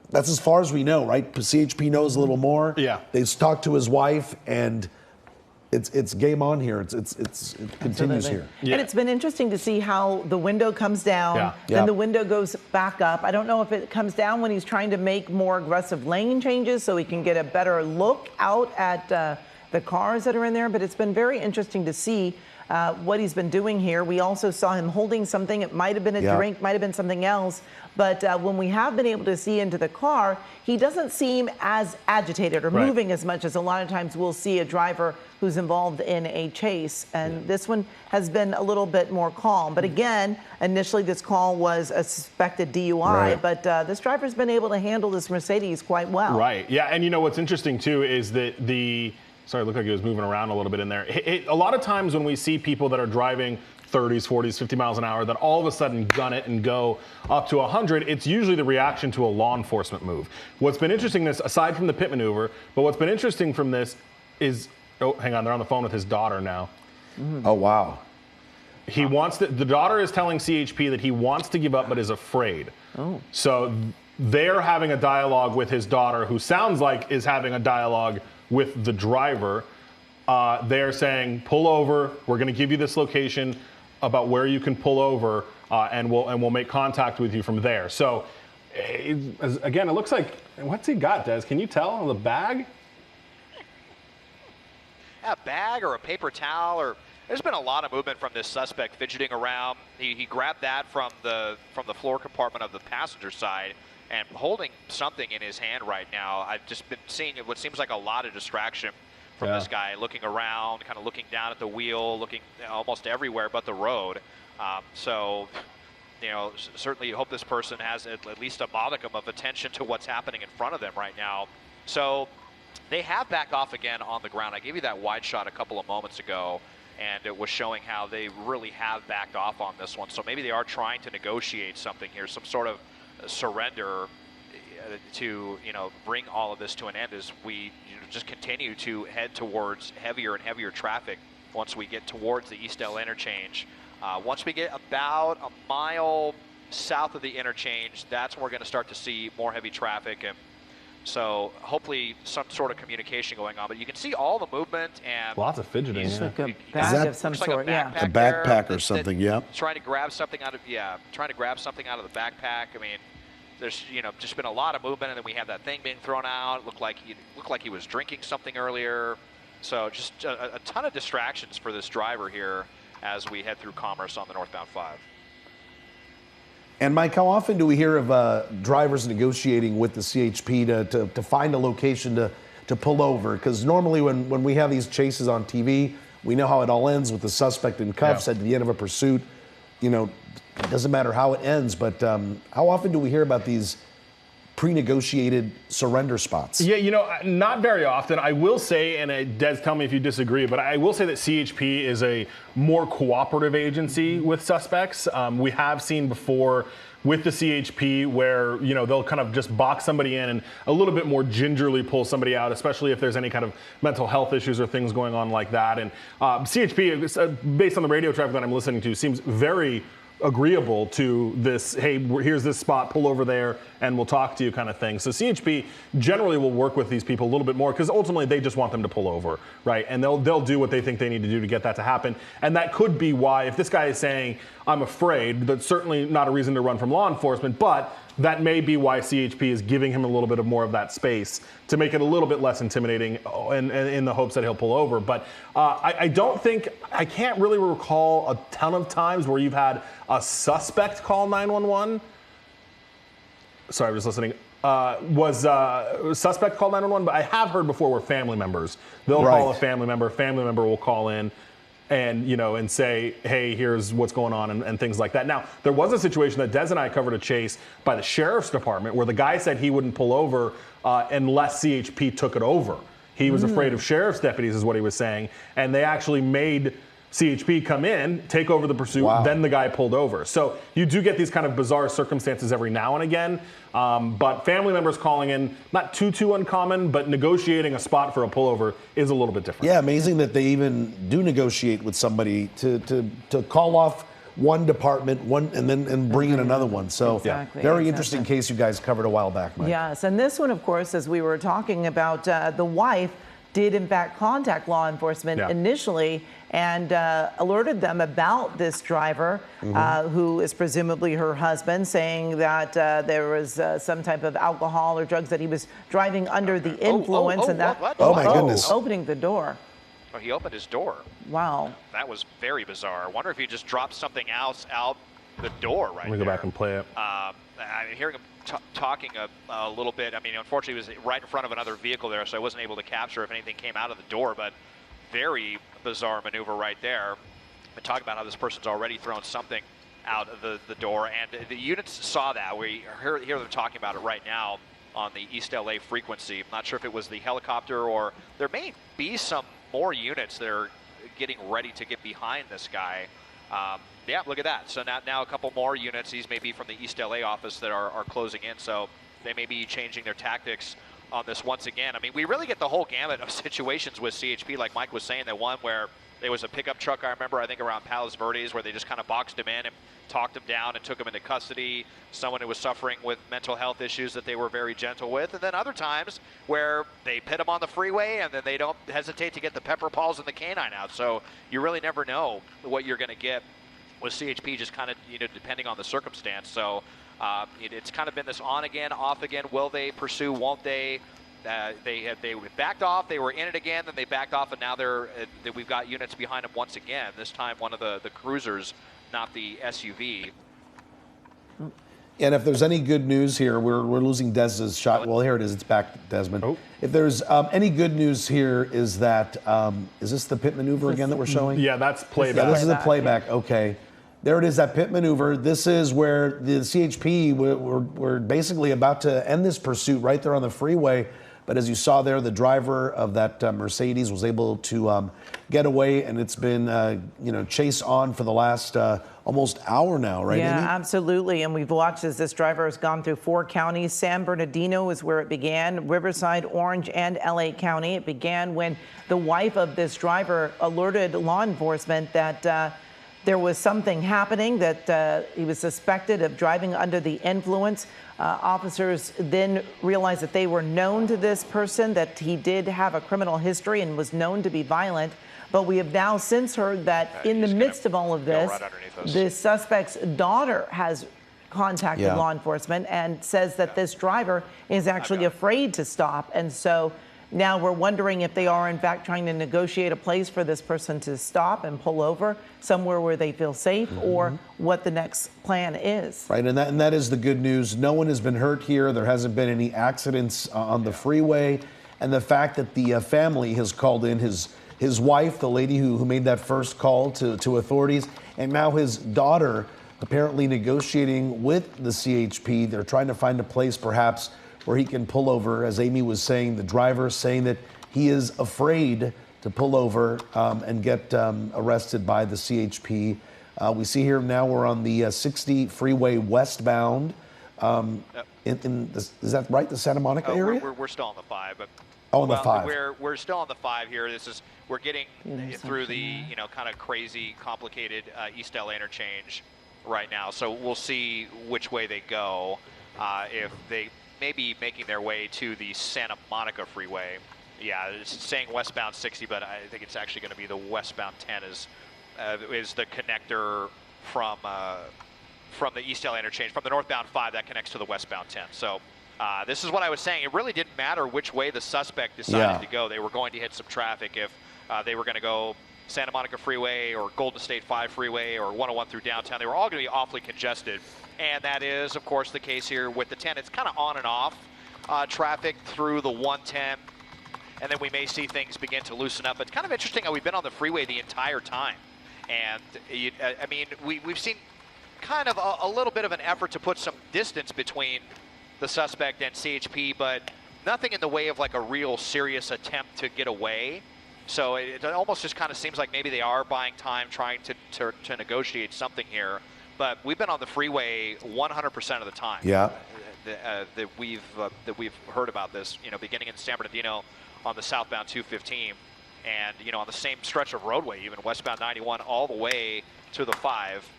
that's as far as we know, right? CHP knows a little more. Yeah. They've talked to his wife, and it's game on here. It continues here. Yeah. And it's been interesting to see how the window comes down, then the window goes back up. I don't know if it comes down when he's trying to make more aggressive lane changes so he can get a better look out at the cars that are in there, but it's been very interesting to see what he's been doing here. We also saw him holding something. It might have been a drink, might have been something else. But when we have been able to see into the car, he doesn't seem as agitated or moving as much as a lot of times we'll see a driver who's involved in a chase. And this one has been a little bit more calm. But again, initially this call was a suspected DUI, but this driver's been able to handle this Mercedes quite well. Right. Yeah. And you know what's interesting too is that sorry, it looked like he was moving around a little bit in there. A lot of times when we see people that are driving 30s, 40s, 50 miles an hour that all of a sudden gun it and go up to 100, it's usually the reaction to a law enforcement move. What's been interesting, aside from the pit maneuver, but what's been interesting from this is, oh, hang on, they're on the phone with his daughter now. Oh, wow. The daughter is telling CHP that he wants to give up but is afraid. Oh. So they're having a dialogue with his daughter, who sounds like is having a dialogue with the driver. They're saying, pull over. We're going to give you this location about where you can pull over, and we'll make contact with you from there. So, again, it looks like, what's he got, Des? Can you tell? The bag? A bag or a paper towel, or there's been a lot of movement from this suspect fidgeting around. He grabbed that from the floor compartment of the passenger side and holding something in his hand right now. I've just been seeing what seems like a lot of distraction from this guy, looking around, kind of looking down at the wheel, looking almost everywhere but the road. So, you know, certainly you hope this person has at least a modicum of attention to what's happening in front of them right now. So they have backed off again on the ground. I gave you that wide shot a couple of moments ago, and it was showing how they really have backed off on this one. So maybe they are trying to negotiate something here, some sort of surrender to, you know, bring all of this to an end as we just continue to head towards heavier and heavier traffic once we get towards the East LA interchange. Once we get about a mile south of the interchange, that's when we're going to start to see more heavy traffic. And so hopefully some sort of communication going on. But you can see all the movement and lots of fidgeting. It's like a bag of some sort, yeah. A backpack or something, yeah. Trying to grab something out of, trying to grab something out of the backpack. I mean, there's, you know, just been a lot of movement, and then we have that thing being thrown out. It looked like he was drinking something earlier. So just a ton of distractions for this driver here as we head through Commerce on the northbound 5. And Mike, how often do we hear of drivers negotiating with the CHP to find a location to pull over? Because normally when we have these chases on TV, we know how it all ends with the suspect in cuffs at the end of a pursuit. You know, it doesn't matter how it ends, but how often do we hear about these pre-negotiated surrender spots? Yeah, you know, not very often. I will say, and Des, tell me if you disagree, but I will say that CHP is a more cooperative agency with suspects. We have seen before with the CHP where, you know, they'll kind of just box somebody in and a little bit more gingerly pull somebody out, especially if there's any kind of mental health issues or things going on like that. And CHP, based on the radio traffic that I'm listening to, seems very agreeable to this, hey, here's this spot, pull over there and we'll talk to you kind of thing. So CHP generally will work with these people a little bit more because ultimately they just want them to pull over, right? And they'll do what they think they need to do to get that to happen. And that could be why, if this guy is saying, I'm afraid, that's certainly not a reason to run from law enforcement, but that may be why CHP is giving him a little bit of more of that space to make it a little bit less intimidating and in the hopes that he'll pull over. But I can't really recall a ton of times where you've had a suspect call 911. Sorry, I was listening. Suspect call 911? But I have heard before where family members, they'll call a family member will call in and, you know, and say, hey, here's what's going on and things like that. Now, there was a situation that Des and I covered a chase by the sheriff's department where the guy said he wouldn't pull over unless CHP took it over. He was afraid of sheriff's deputies is what he was saying. And they actually made CHP come in, take over the pursuit, then the guy pulled over. So you do get these kind of bizarre circumstances every now and again. But family members calling in, not too uncommon, but negotiating a spot for a pullover is a little bit different. Yeah, amazing that they even do negotiate with somebody to call off one department and bring in another one. So very interesting case you guys covered a while back, Mike. Yes, and this one, of course, as we were talking about, the wife did in fact contact law enforcement initially and alerted them about this driver who is presumably her husband, saying that there was some type of alcohol or drugs, that he was driving under the influence, and that my goodness, opening the door. Oh, he opened his door. Wow. That was very bizarre. I wonder if he just dropped something else out the door right there. Let me go back and play it. I'm hearing him talking a little bit. I mean, unfortunately, he was right in front of another vehicle there, so I wasn't able to capture if anything came out of the door, but very bizarre maneuver right there. Been talking about how this person's already thrown something out of the door, and the units saw that. We hear them talking about it right now on the East LA frequency. I'm not sure if it was the helicopter or there may be some more units that are getting ready to get behind this guy. Yeah, look at that. So now a couple more units. These may be from the East LA office that are closing in. So they may be changing their tactics on this once again. I mean, we really get the whole gamut of situations with CHP, like Mike was saying, the one where There was a pickup truck, I remember, I think around Palos Verdes, where they just kind of boxed him in and talked him down and took him into custody. Someone who was suffering with mental health issues that they were very gentle with. And then other times where they pit him on the freeway and then they don't hesitate to get the pepper paws and the canine out. So you really never know what you're going to get with CHP, just kind of, depending on the circumstance. So it's kind of been this on again, off again. Will they pursue? Won't they? They backed off. They were in it again, then they backed off, and now we've got units behind them once again. This time, one of the cruisers, not the SUV. And if there's any good news here, we're losing Des's shot. Well, here it is. It's back, Desmond. Oh. If there's any good news here, is that is this the pit maneuver again that we're showing? Yeah, that's playback. Yeah, this is a playback. Okay. There it is, that pit maneuver. This is where the CHP were basically about to end this pursuit right there on the freeway. But as you saw there, the driver of that Mercedes was able to get away, and it's been chase on for the last almost hour now, right? Yeah, Amy? absolutely. And we've watched as this driver has gone through 4 counties. San Bernardino is where it began, Riverside, Orange, and LA County. It began when the wife of this driver alerted law enforcement that there was something happening, that he was suspected of driving under the influence. Officers then realized that they were known to this person, that he did have a criminal history and was known to be violent. But we have now since heard that in the midst of all of this, the suspect's daughter has contacted law enforcement and says that this driver is actually afraid to stop. And so now we're wondering if they are, in fact, trying to negotiate a place for this person to stop and pull over somewhere where they feel safe, or what the next plan is. Right, and that is the good news. No one has been hurt here. There hasn't been any accidents on the freeway. And the fact that the family has called in his wife, the lady who made that first call to authorities, and now his daughter apparently negotiating with the CHP. They're trying to find a place perhaps where he can pull over. As Amy was saying, the driver is saying that he is afraid to pull over and get arrested by the CHP. We see here now we're on the 60 freeway westbound. Is that right, the Santa Monica area? We're still on the 5, but on the 5. We're still on the 5 here. We're getting through the kind of crazy, complicated East LA interchange right now. So we'll see which way they go. If they may be making their way to the Santa Monica freeway. Yeah, it's saying westbound 60, but I think it's actually going to be the westbound 10 is the connector from the East LA interchange, from the northbound 5 that connects to the westbound 10. So this is what I was saying. It really didn't matter which way the suspect decided to go. They were going to hit some traffic if they were going to go Santa Monica Freeway or Golden State 5 Freeway or 101 through downtown. They were all going to be awfully congested. And that is, of course, the case here with the 10. It's kind of on and off traffic through the 110. And then we may see things begin to loosen up. It's kind of interesting how we've been on the freeway the entire time. And, I mean, we've seen kind of a little bit of an effort to put some distance between the suspect and CHP, but nothing in the way of like a real serious attempt to get away. So it almost just kind of seems like maybe they are buying time, trying to negotiate something here. But we've been on the freeway 100% of the time. Yeah. That we've heard about this, beginning in San Bernardino on the southbound 215, and on the same stretch of roadway, even westbound 91 all the way to the 5.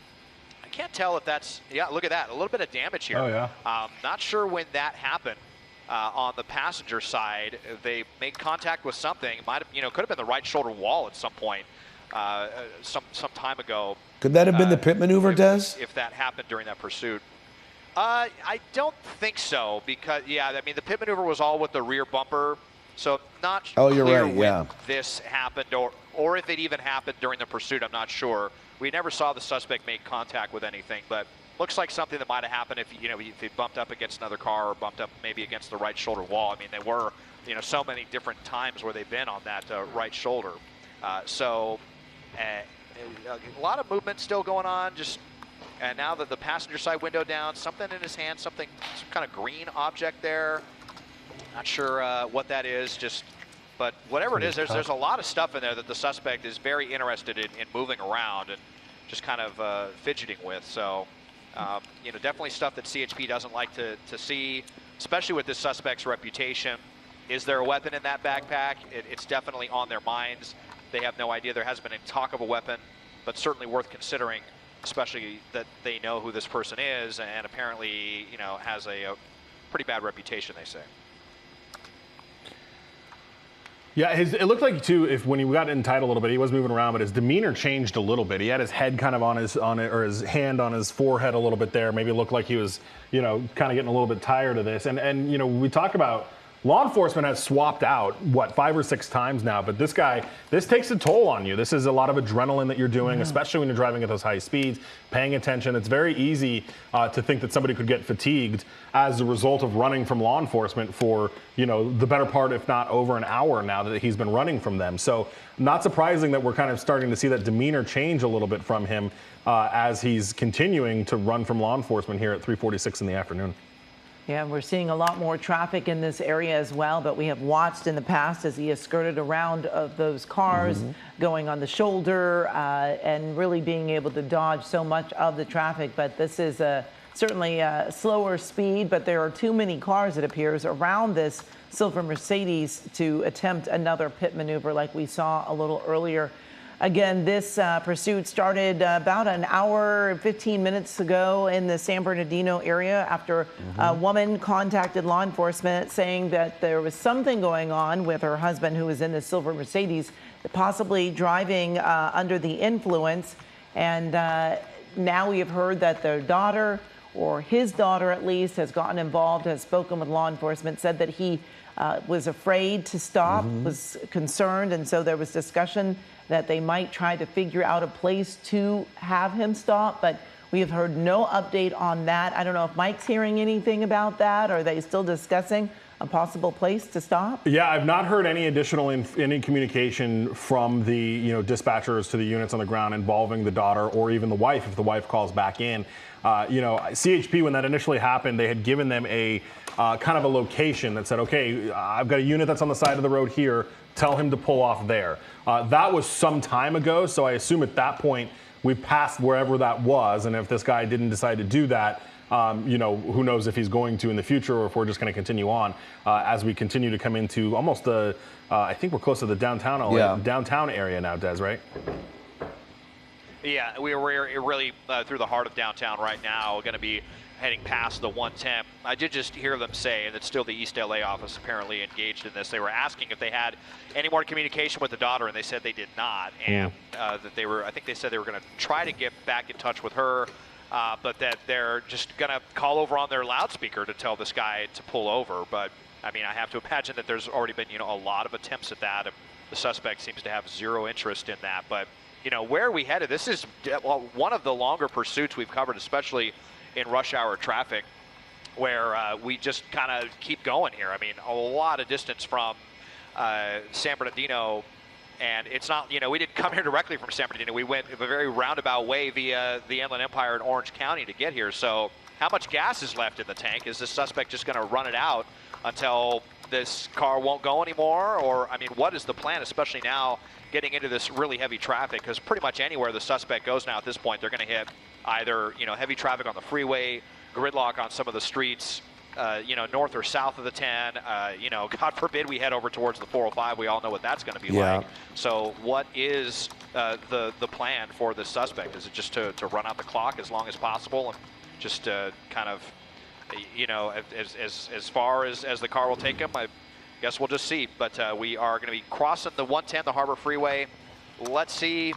I can't tell if that's look at that, a little bit of damage here. Oh yeah. Not sure when that happened. On the passenger side, they made contact with something. Might have, could have been the right shoulder wall at some point, some time ago. Could that have been the pit maneuver, Des? If that happened during that pursuit. I don't think so, because, I mean, the pit maneuver was all with the rear bumper, so not clear when this happened, or if it even happened during the pursuit. I'm not sure. We never saw the suspect make contact with anything, but looks like something that might have happened if, if he bumped up against another car or bumped up maybe against the right shoulder wall. I mean, there were, so many different times where they've been on that right shoulder. So a lot of movement still going on. And now that the passenger side window down, something in his hand, some kind of green object there. Not sure what that is. But whatever it is, there's a lot of stuff in there that the suspect is very interested in moving around and just kind of fidgeting with. So, definitely stuff that CHP doesn't like to see, especially with this suspect's reputation. Is there a weapon in that backpack? It's definitely on their minds. they have no idea. There hasn't been any talk of a weapon, but certainly worth considering, especially that they know who this person is and apparently, you know, has a pretty bad reputation, they say. Yeah, it looked like too, when he got in tight a little bit, he was moving around, but his demeanor changed a little bit. He had his head kind of or his hand on his forehead a little bit there. Maybe it looked like he was, you know, kind of getting a little bit tired of this. And you know, we talk about law enforcement has swapped out, what, 5 or 6 times now, but this guy, this takes a toll on you. This is a lot of adrenaline that you're doing, especially when you're driving at those high speeds, paying attention. It's very easy to think that somebody could get fatigued as a result of running from law enforcement for, you know, the better part, if not over an hour now that he's been running from them. So not surprising that we're kind of starting to see that demeanor change a little bit from him as he's continuing to run from law enforcement here at 3:46 in the afternoon. Yeah, we're seeing a lot more traffic in this area as well, but we have watched in the past as he has skirted around of those cars going on the shoulder and really being able to dodge so much of the traffic. But this is certainly a slower speed, but there are too many cars, it appears, around this silver Mercedes to attempt another pit maneuver like we saw a little earlier. Again, this pursuit started about an hour, 15 minutes ago in the San Bernardino area after a woman contacted law enforcement saying that there was something going on with her husband who was in the silver Mercedes, possibly driving under the influence. And now we have heard that their daughter, or his daughter at least, has gotten involved, has spoken with law enforcement, said that he was afraid to stop, was concerned, and so there was discussion that they might try to figure out a place to have him stop, but we have heard no update on that. I don't know if Mike's hearing anything about that. Are they still discussing a possible place to stop? Yeah, I've not heard any additional any communication from the, you know, dispatchers to the units on the ground involving the daughter or even the wife if the wife calls back in. You know, CHP, when that initially happened, they had given them a kind of a location that said, okay, I've got a unit that's on the side of the road here. Tell him to pull off there. That was some time ago, so I assume at that point we passed wherever that was, and if this guy didn't decide to do that, you know, who knows if he's going to in the future or if we're just going to continue on as we continue to come into almost the, I think we're close to the downtown area now, Des, right? Yeah, we're really through the heart of downtown right now, going to be heading past the 110. I did just hear them say, and it's still the East LA office apparently engaged in this, they were asking if they had any more communication with the daughter, and they said they did not, and that they were, I think they said they were going to try to get back in touch with her, but that they're just going to call over on their loudspeaker to tell this guy to pull over. But I mean, I have to imagine that there's already been, you know, a lot of attempts at that, and the suspect seems to have zero interest in that. But you know, where are we headed? This is one of the longer pursuits we've covered, especially in rush hour traffic, where we just kind of keep going here. I mean, a lot of distance from San Bernardino, and it's not, you know, we didn't come here directly from San Bernardino. We went a very roundabout way via the Inland Empire in Orange County to get here. So how much gas is left in the tank? Is this suspect just going to run it out until this car won't go anymore? Or, I mean, what is the plan, especially now getting into this really heavy traffic? Because pretty much anywhere the suspect goes now at this point, they're going to hit either, you know, heavy traffic on the freeway, gridlock on some of the streets, you know, north or south of the 10. You know, God forbid we head over towards the 405. We all know what that's going to be like. So what is the plan for this suspect? Is it just to run out the clock as long as possible and just kind of, you know, as far as the car will take him? I guess we'll just see. But we are going to be crossing the 110, the Harbor Freeway. Let's see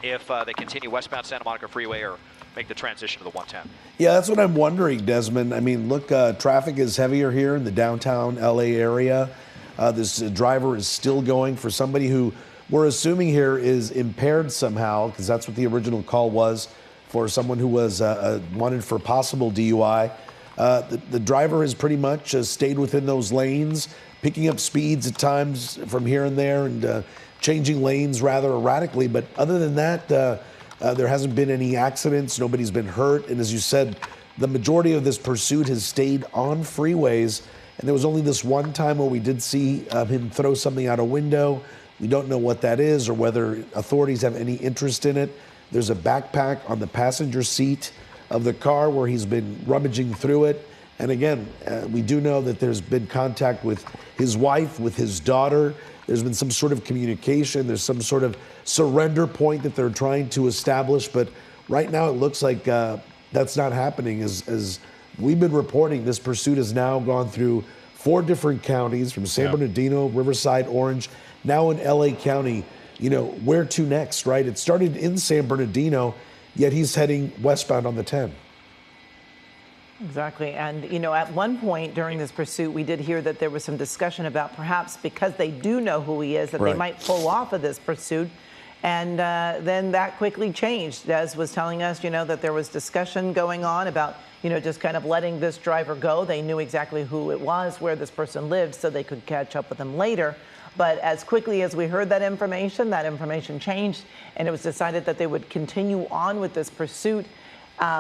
if they continue westbound Santa Monica Freeway or make the transition to the 110. Yeah, that's what I'm wondering, Desmond. I mean, look, traffic is heavier here in the downtown LA area. This driver is still going for somebody who we're assuming here is impaired somehow, because that's what the original call was, for someone who was wanted for possible DUI. The driver has pretty much stayed within those lanes, picking up speeds at times from here and there, and changing lanes rather erratically. But other than that, there hasn't been any accidents. Nobody's been hurt. And as you said, the majority of this pursuit has stayed on freeways. And there was only this one time where we did see him throw something out a window. We don't know what that is or whether authorities have any interest in it. There's a backpack on the passenger seat of the car where he's been rummaging through it. And again, we do know that there's been contact with his wife, with his daughter. there's been some sort of communication, there's some sort of surrender point that they're trying to establish, but right now it looks like that's not happening. As we've been reporting, this pursuit has now gone through 4 different counties, from San Bernardino, Riverside, Orange, now in LA County. You know, where to next, right? It started in San Bernardino, yet he's heading westbound on the 10. Exactly. And, you know, at one point during this pursuit, we did hear that there was some discussion about perhaps because they do know who he is, that they might pull off of this pursuit. And then that quickly changed. Des was telling us, you know, that there was discussion going on about, you know, just kind of letting this driver go. They knew exactly who it was, where this person lived, so they could catch up with him later. But as quickly as we heard that information changed, and it was decided that they would continue on with this pursuit.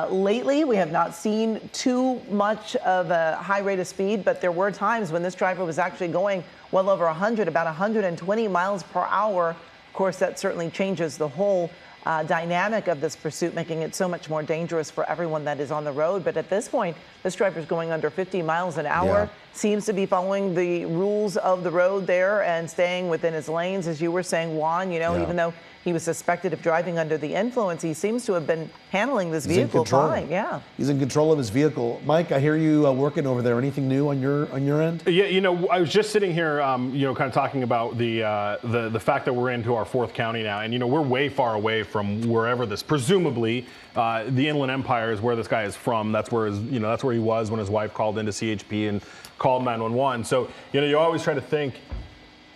Lately, we have not seen too much of a high rate of speed, but there were times when this driver was actually going well over 100, about 120 miles per hour. Of course, that certainly changes the whole dynamic of this pursuit, making it so much more dangerous for everyone that is on the road. But at this point, this driver is going under 50 miles an hour, seems to be following the rules of the road there and staying within his lanes. As you were saying, Juan, you know, even though he was suspected of driving under the influence, he seems to have been handling this vehicle fine. Yeah, he's in control of his vehicle. Mike, I hear you working over there. Anything new on your end? Yeah, you know, I was just sitting here, you know, kind of talking about the fact that we're into our 4th county now, and you know, we're way far away from wherever this, presumably, the Inland Empire is where this guy is from. That's where that's where he was when his wife called into CHP and called 911. So you know, you always try to think.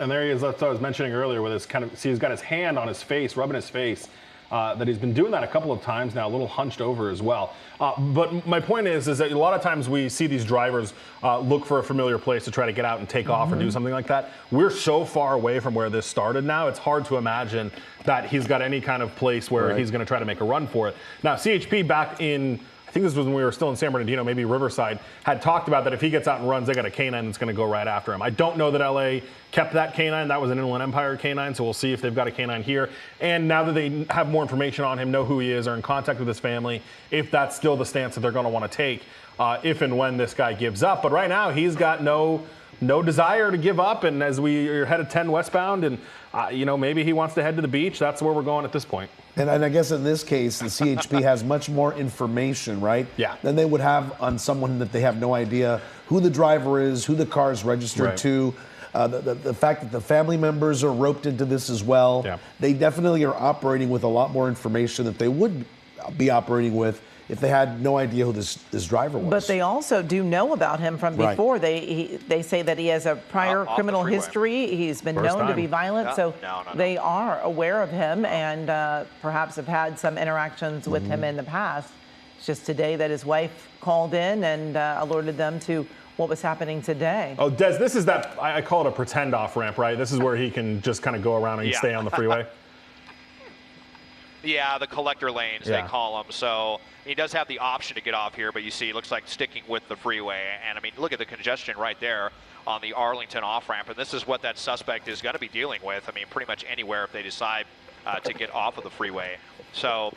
And there he is, that's what I was mentioning earlier, with this kind of, see, he's got his hand on his face, rubbing his face, that he's been doing that a couple of times now, a little hunched over as well. But my point is that a lot of times we see these drivers look for a familiar place to try to get out and take off or do something like that. We're so far away from where this started now, it's hard to imagine that he's got any kind of place where he's going to try to make a run for it. Now, CHP back in, I think this was when we were still in San Bernardino, maybe Riverside, had talked about that if he gets out and runs, they got a canine that's going to go right after him. I don't know that LA kept that canine. That was an Inland Empire canine, so we'll see if they've got a canine here. And now that they have more information on him, know who he is, are in contact with his family, if that's still the stance that they're going to want to take if and when this guy gives up. But right now, he's got no desire to give up. And as we are headed 10 westbound, and you know, maybe he wants to head to the beach, that's where we're going at this point. And I guess in this case, the CHP has much more information, right? Yeah. Than they would have on someone that they have no idea who the driver is, who the car is registered to. The fact that the family members are roped into this as well. Yeah. They definitely are operating with a lot more information that they would be operating with if they had no idea who this driver was. But they also do know about him from before. They say that he has a prior criminal history. He's been known to be violent, so they are aware of him and perhaps have had some interactions with him in the past. It's just today that his wife called in and alerted them to what was happening today. Oh, Des, this is that, I call it a pretend off-ramp, right? This is where he can just kind of go around and stay on the freeway. Yeah, the collector lanes, they call them. So he does have the option to get off here, but you see, it looks like sticking with the freeway. And I mean, look at the congestion right there on the Arlington off-ramp. And this is what that suspect is going to be dealing with. I mean, pretty much anywhere if they decide to get off of the freeway. So,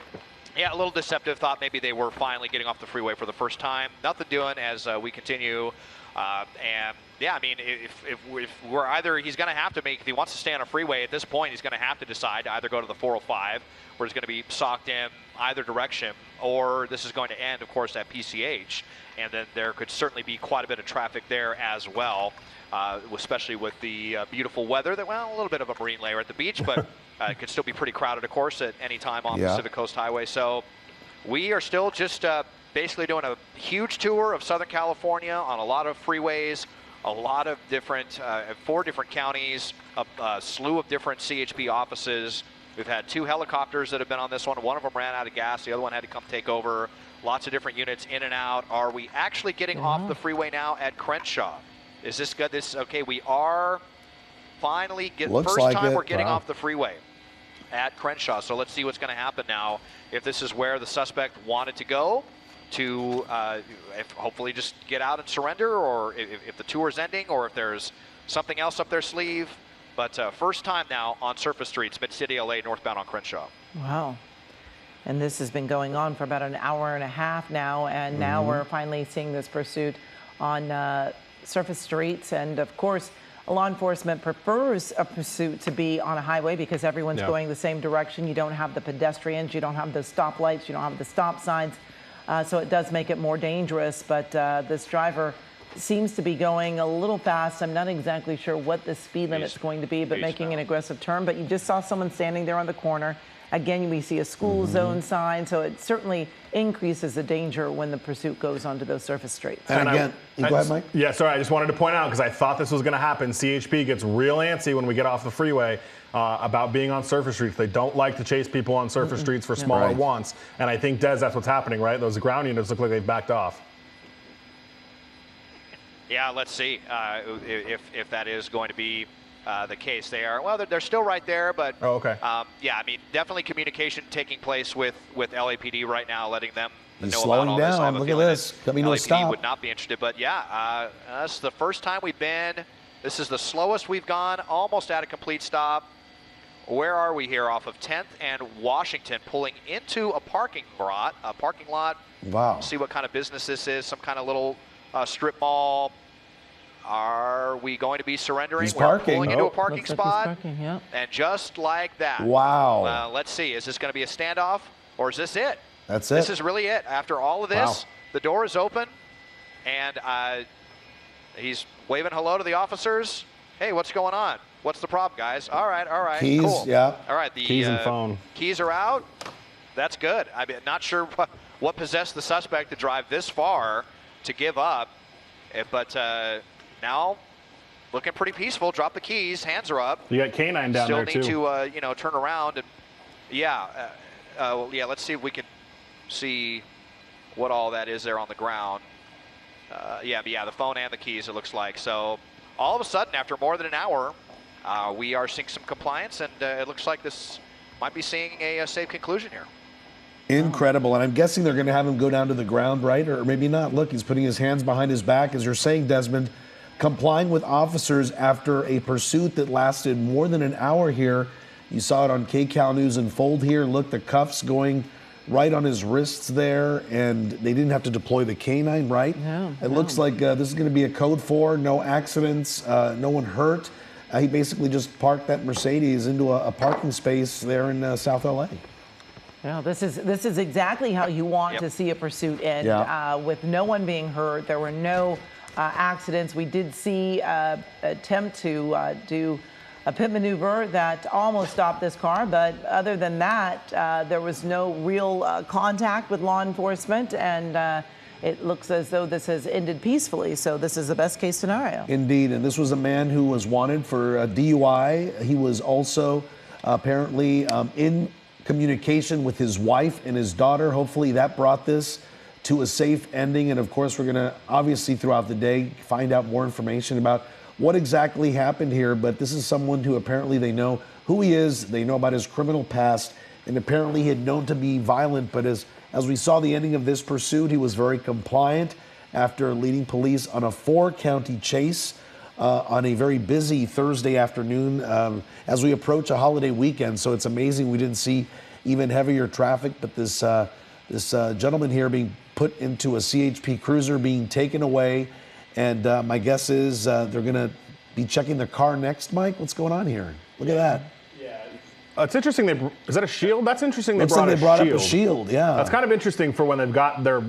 yeah, a little deceptive. Thought maybe they were finally getting off the freeway for the first time. Nothing doing as we continue. And yeah, I mean, if we're either, he's going to have to make, if he wants to stay on a freeway at this point, he's going to have to decide to either go to the 405, where he's going to be socked in either direction, or this is going to end, of course, at PCH. And then there could certainly be quite a bit of traffic there as well, especially with the beautiful weather. That, well, a little bit of a marine layer at the beach, but it could still be pretty crowded, of course, at any time on Pacific Coast Highway. So we are still just basically doing a huge tour of Southern California on a lot of freeways, a lot of different, 4 different counties, a slew of different CHP offices. We've had 2 helicopters that have been on this one. One of them ran out of gas. The other one had to come take over. Lots of different units in and out. Are we actually getting off the freeway now at Crenshaw? Is this good? Okay, we are finally getting, first time we're getting off the freeway at Crenshaw. So let's see what's going to happen now. If this is where the suspect wanted to go, to if hopefully just get out and surrender, or if the tour is ending, or if there's something else up their sleeve. But first time now on surface streets, Mid-City, LA, northbound on Crenshaw. Wow. And this has been going on for about an hour and a half now, and now we're finally seeing this pursuit on surface streets. And of course, law enforcement prefers a pursuit to be on a highway because everyone's going the same direction. You don't have the pedestrians, you don't have the stoplights, you don't have the stop signs. So it does make it more dangerous, but this driver seems to be going a little fast. I'm not exactly sure what the speed limit's going to be, but making an aggressive turn. But you just saw someone standing there on the corner. Again, we see a school zone sign, so it certainly increases the danger when the pursuit goes onto those surface streets. And again, go ahead, Mike. Yeah, sorry, I just wanted to point out, because I thought this was going to happen, CHP gets real antsy when we get off the freeway about being on surface streets. They don't like to chase people on surface streets for smaller wants. And I think, Des, that's what's happening, right? Those ground units look like they've backed off. Yeah, let's see if that is going to be the case. They're still right there, but yeah, I mean, definitely communication taking place with LAPD right now, letting them know about all this. He's slowing down. Look at this. Coming to a stop. would not be interested, but yeah, this is the first time we've been. This is the slowest we've gone, almost at a complete stop. Where are we here? Off of 10th and Washington, pulling into a parking lot. Wow. See what kind of business this is. Some kind of little strip mall. Are we going to be surrendering? He's parking. Pulling into a parking spot. Yeah. And just like that. Wow. Let's see. Is this going to be a standoff, or is this it? That's it. This is really it. After all of this, the door is open, and he's waving hello to the officers. Hey, what's going on? What's the problem, guys? All right. Keys, cool. yeah. All right, the keys and phone. Keys are out. That's good. I'm not sure what possessed the suspect to drive this far to give up, but now looking pretty peaceful. Drop the keys. Hands are up. You got K9 down there too. Still need to turn around and yeah. Let's see if we can see what all that is there on the ground. The phone and the keys, it looks like. So all of a sudden, after more than an hour, we are seeing some compliance, and it looks like this might be seeing a safe conclusion here. Incredible. And I'm guessing they're going to have him go down to the ground, right? Or maybe not. Look, he's putting his hands behind his back, as you're saying, Desmond, complying with officers after a pursuit that lasted more than an hour here. You saw it on KCAL News Unfold here. Look, the cuffs going right on his wrists there, and they didn't have to deploy the canine, right? It looks like this is going to be a code 4, no accidents, no one hurt. He basically just parked that Mercedes into a parking space there in South LA. Yeah, this is exactly how you want to see a pursuit end, with no one being hurt. There were no accidents. We did see attempt to do a pit maneuver that almost stopped this car, but other than that, there was no real contact with law enforcement, and it looks as though this has ended peacefully. So this is the best case scenario. Indeed, and this was a man who was wanted for DUI. He was also apparently in communication with his wife and his daughter. Hopefully that brought this to a safe ending. And of course, we're going to obviously throughout the day find out more information about what exactly happened here. But this is someone who apparently they know who he is. They know about his criminal past, and apparently he had known to be violent. But as we saw the ending of this pursuit, he was very compliant after leading police on a 4-county chase on a very busy Thursday afternoon as we approach a holiday weekend. So it's amazing we didn't see even heavier traffic, but this gentleman here being put into a CHP cruiser, being taken away, and my guess is they're going to be checking the car next. Mike, what's going on here? Look at that. It's interesting. Is that a shield? That's interesting. Looks like they brought up a shield. Yeah. That's kind of interesting for when they've got their,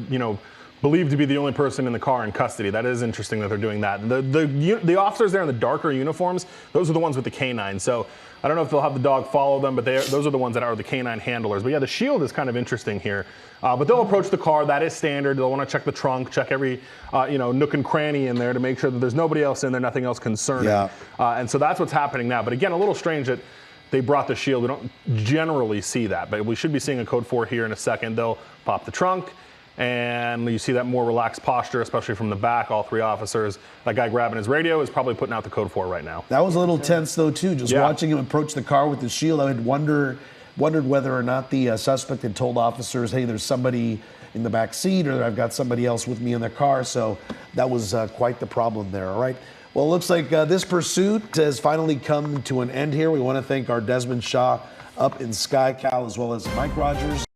believed to be the only person in the car in custody. That is interesting that they're doing that. The officers there in the darker uniforms, those are the ones with the canine. So I don't know if they'll have the dog follow them, but those are the ones that are the canine handlers. But yeah, the shield is kind of interesting here. But they'll approach the car. That is standard. They'll want to check the trunk, check every nook and cranny in there to make sure that there's nobody else in there, nothing else concerning. Yeah. And so that's what's happening now. But again, a little strange that they brought the shield. We don't generally see that, but we should be seeing a code 4 here in a second. They'll pop the trunk, and you see that more relaxed posture, especially from the back. All 3 officers. That guy grabbing his radio is probably putting out the code 4 right now. That was a little tense, though, too. Just watching him approach the car with the shield, I had wondered whether or not the suspect had told officers, hey, there's somebody in the back seat, or I've got somebody else with me in the car. So that was quite the problem there, all right? Well, it looks like this pursuit has finally come to an end here. We want to thank our Desmond Shaw up in SkyCal, as well as Mike Rogers.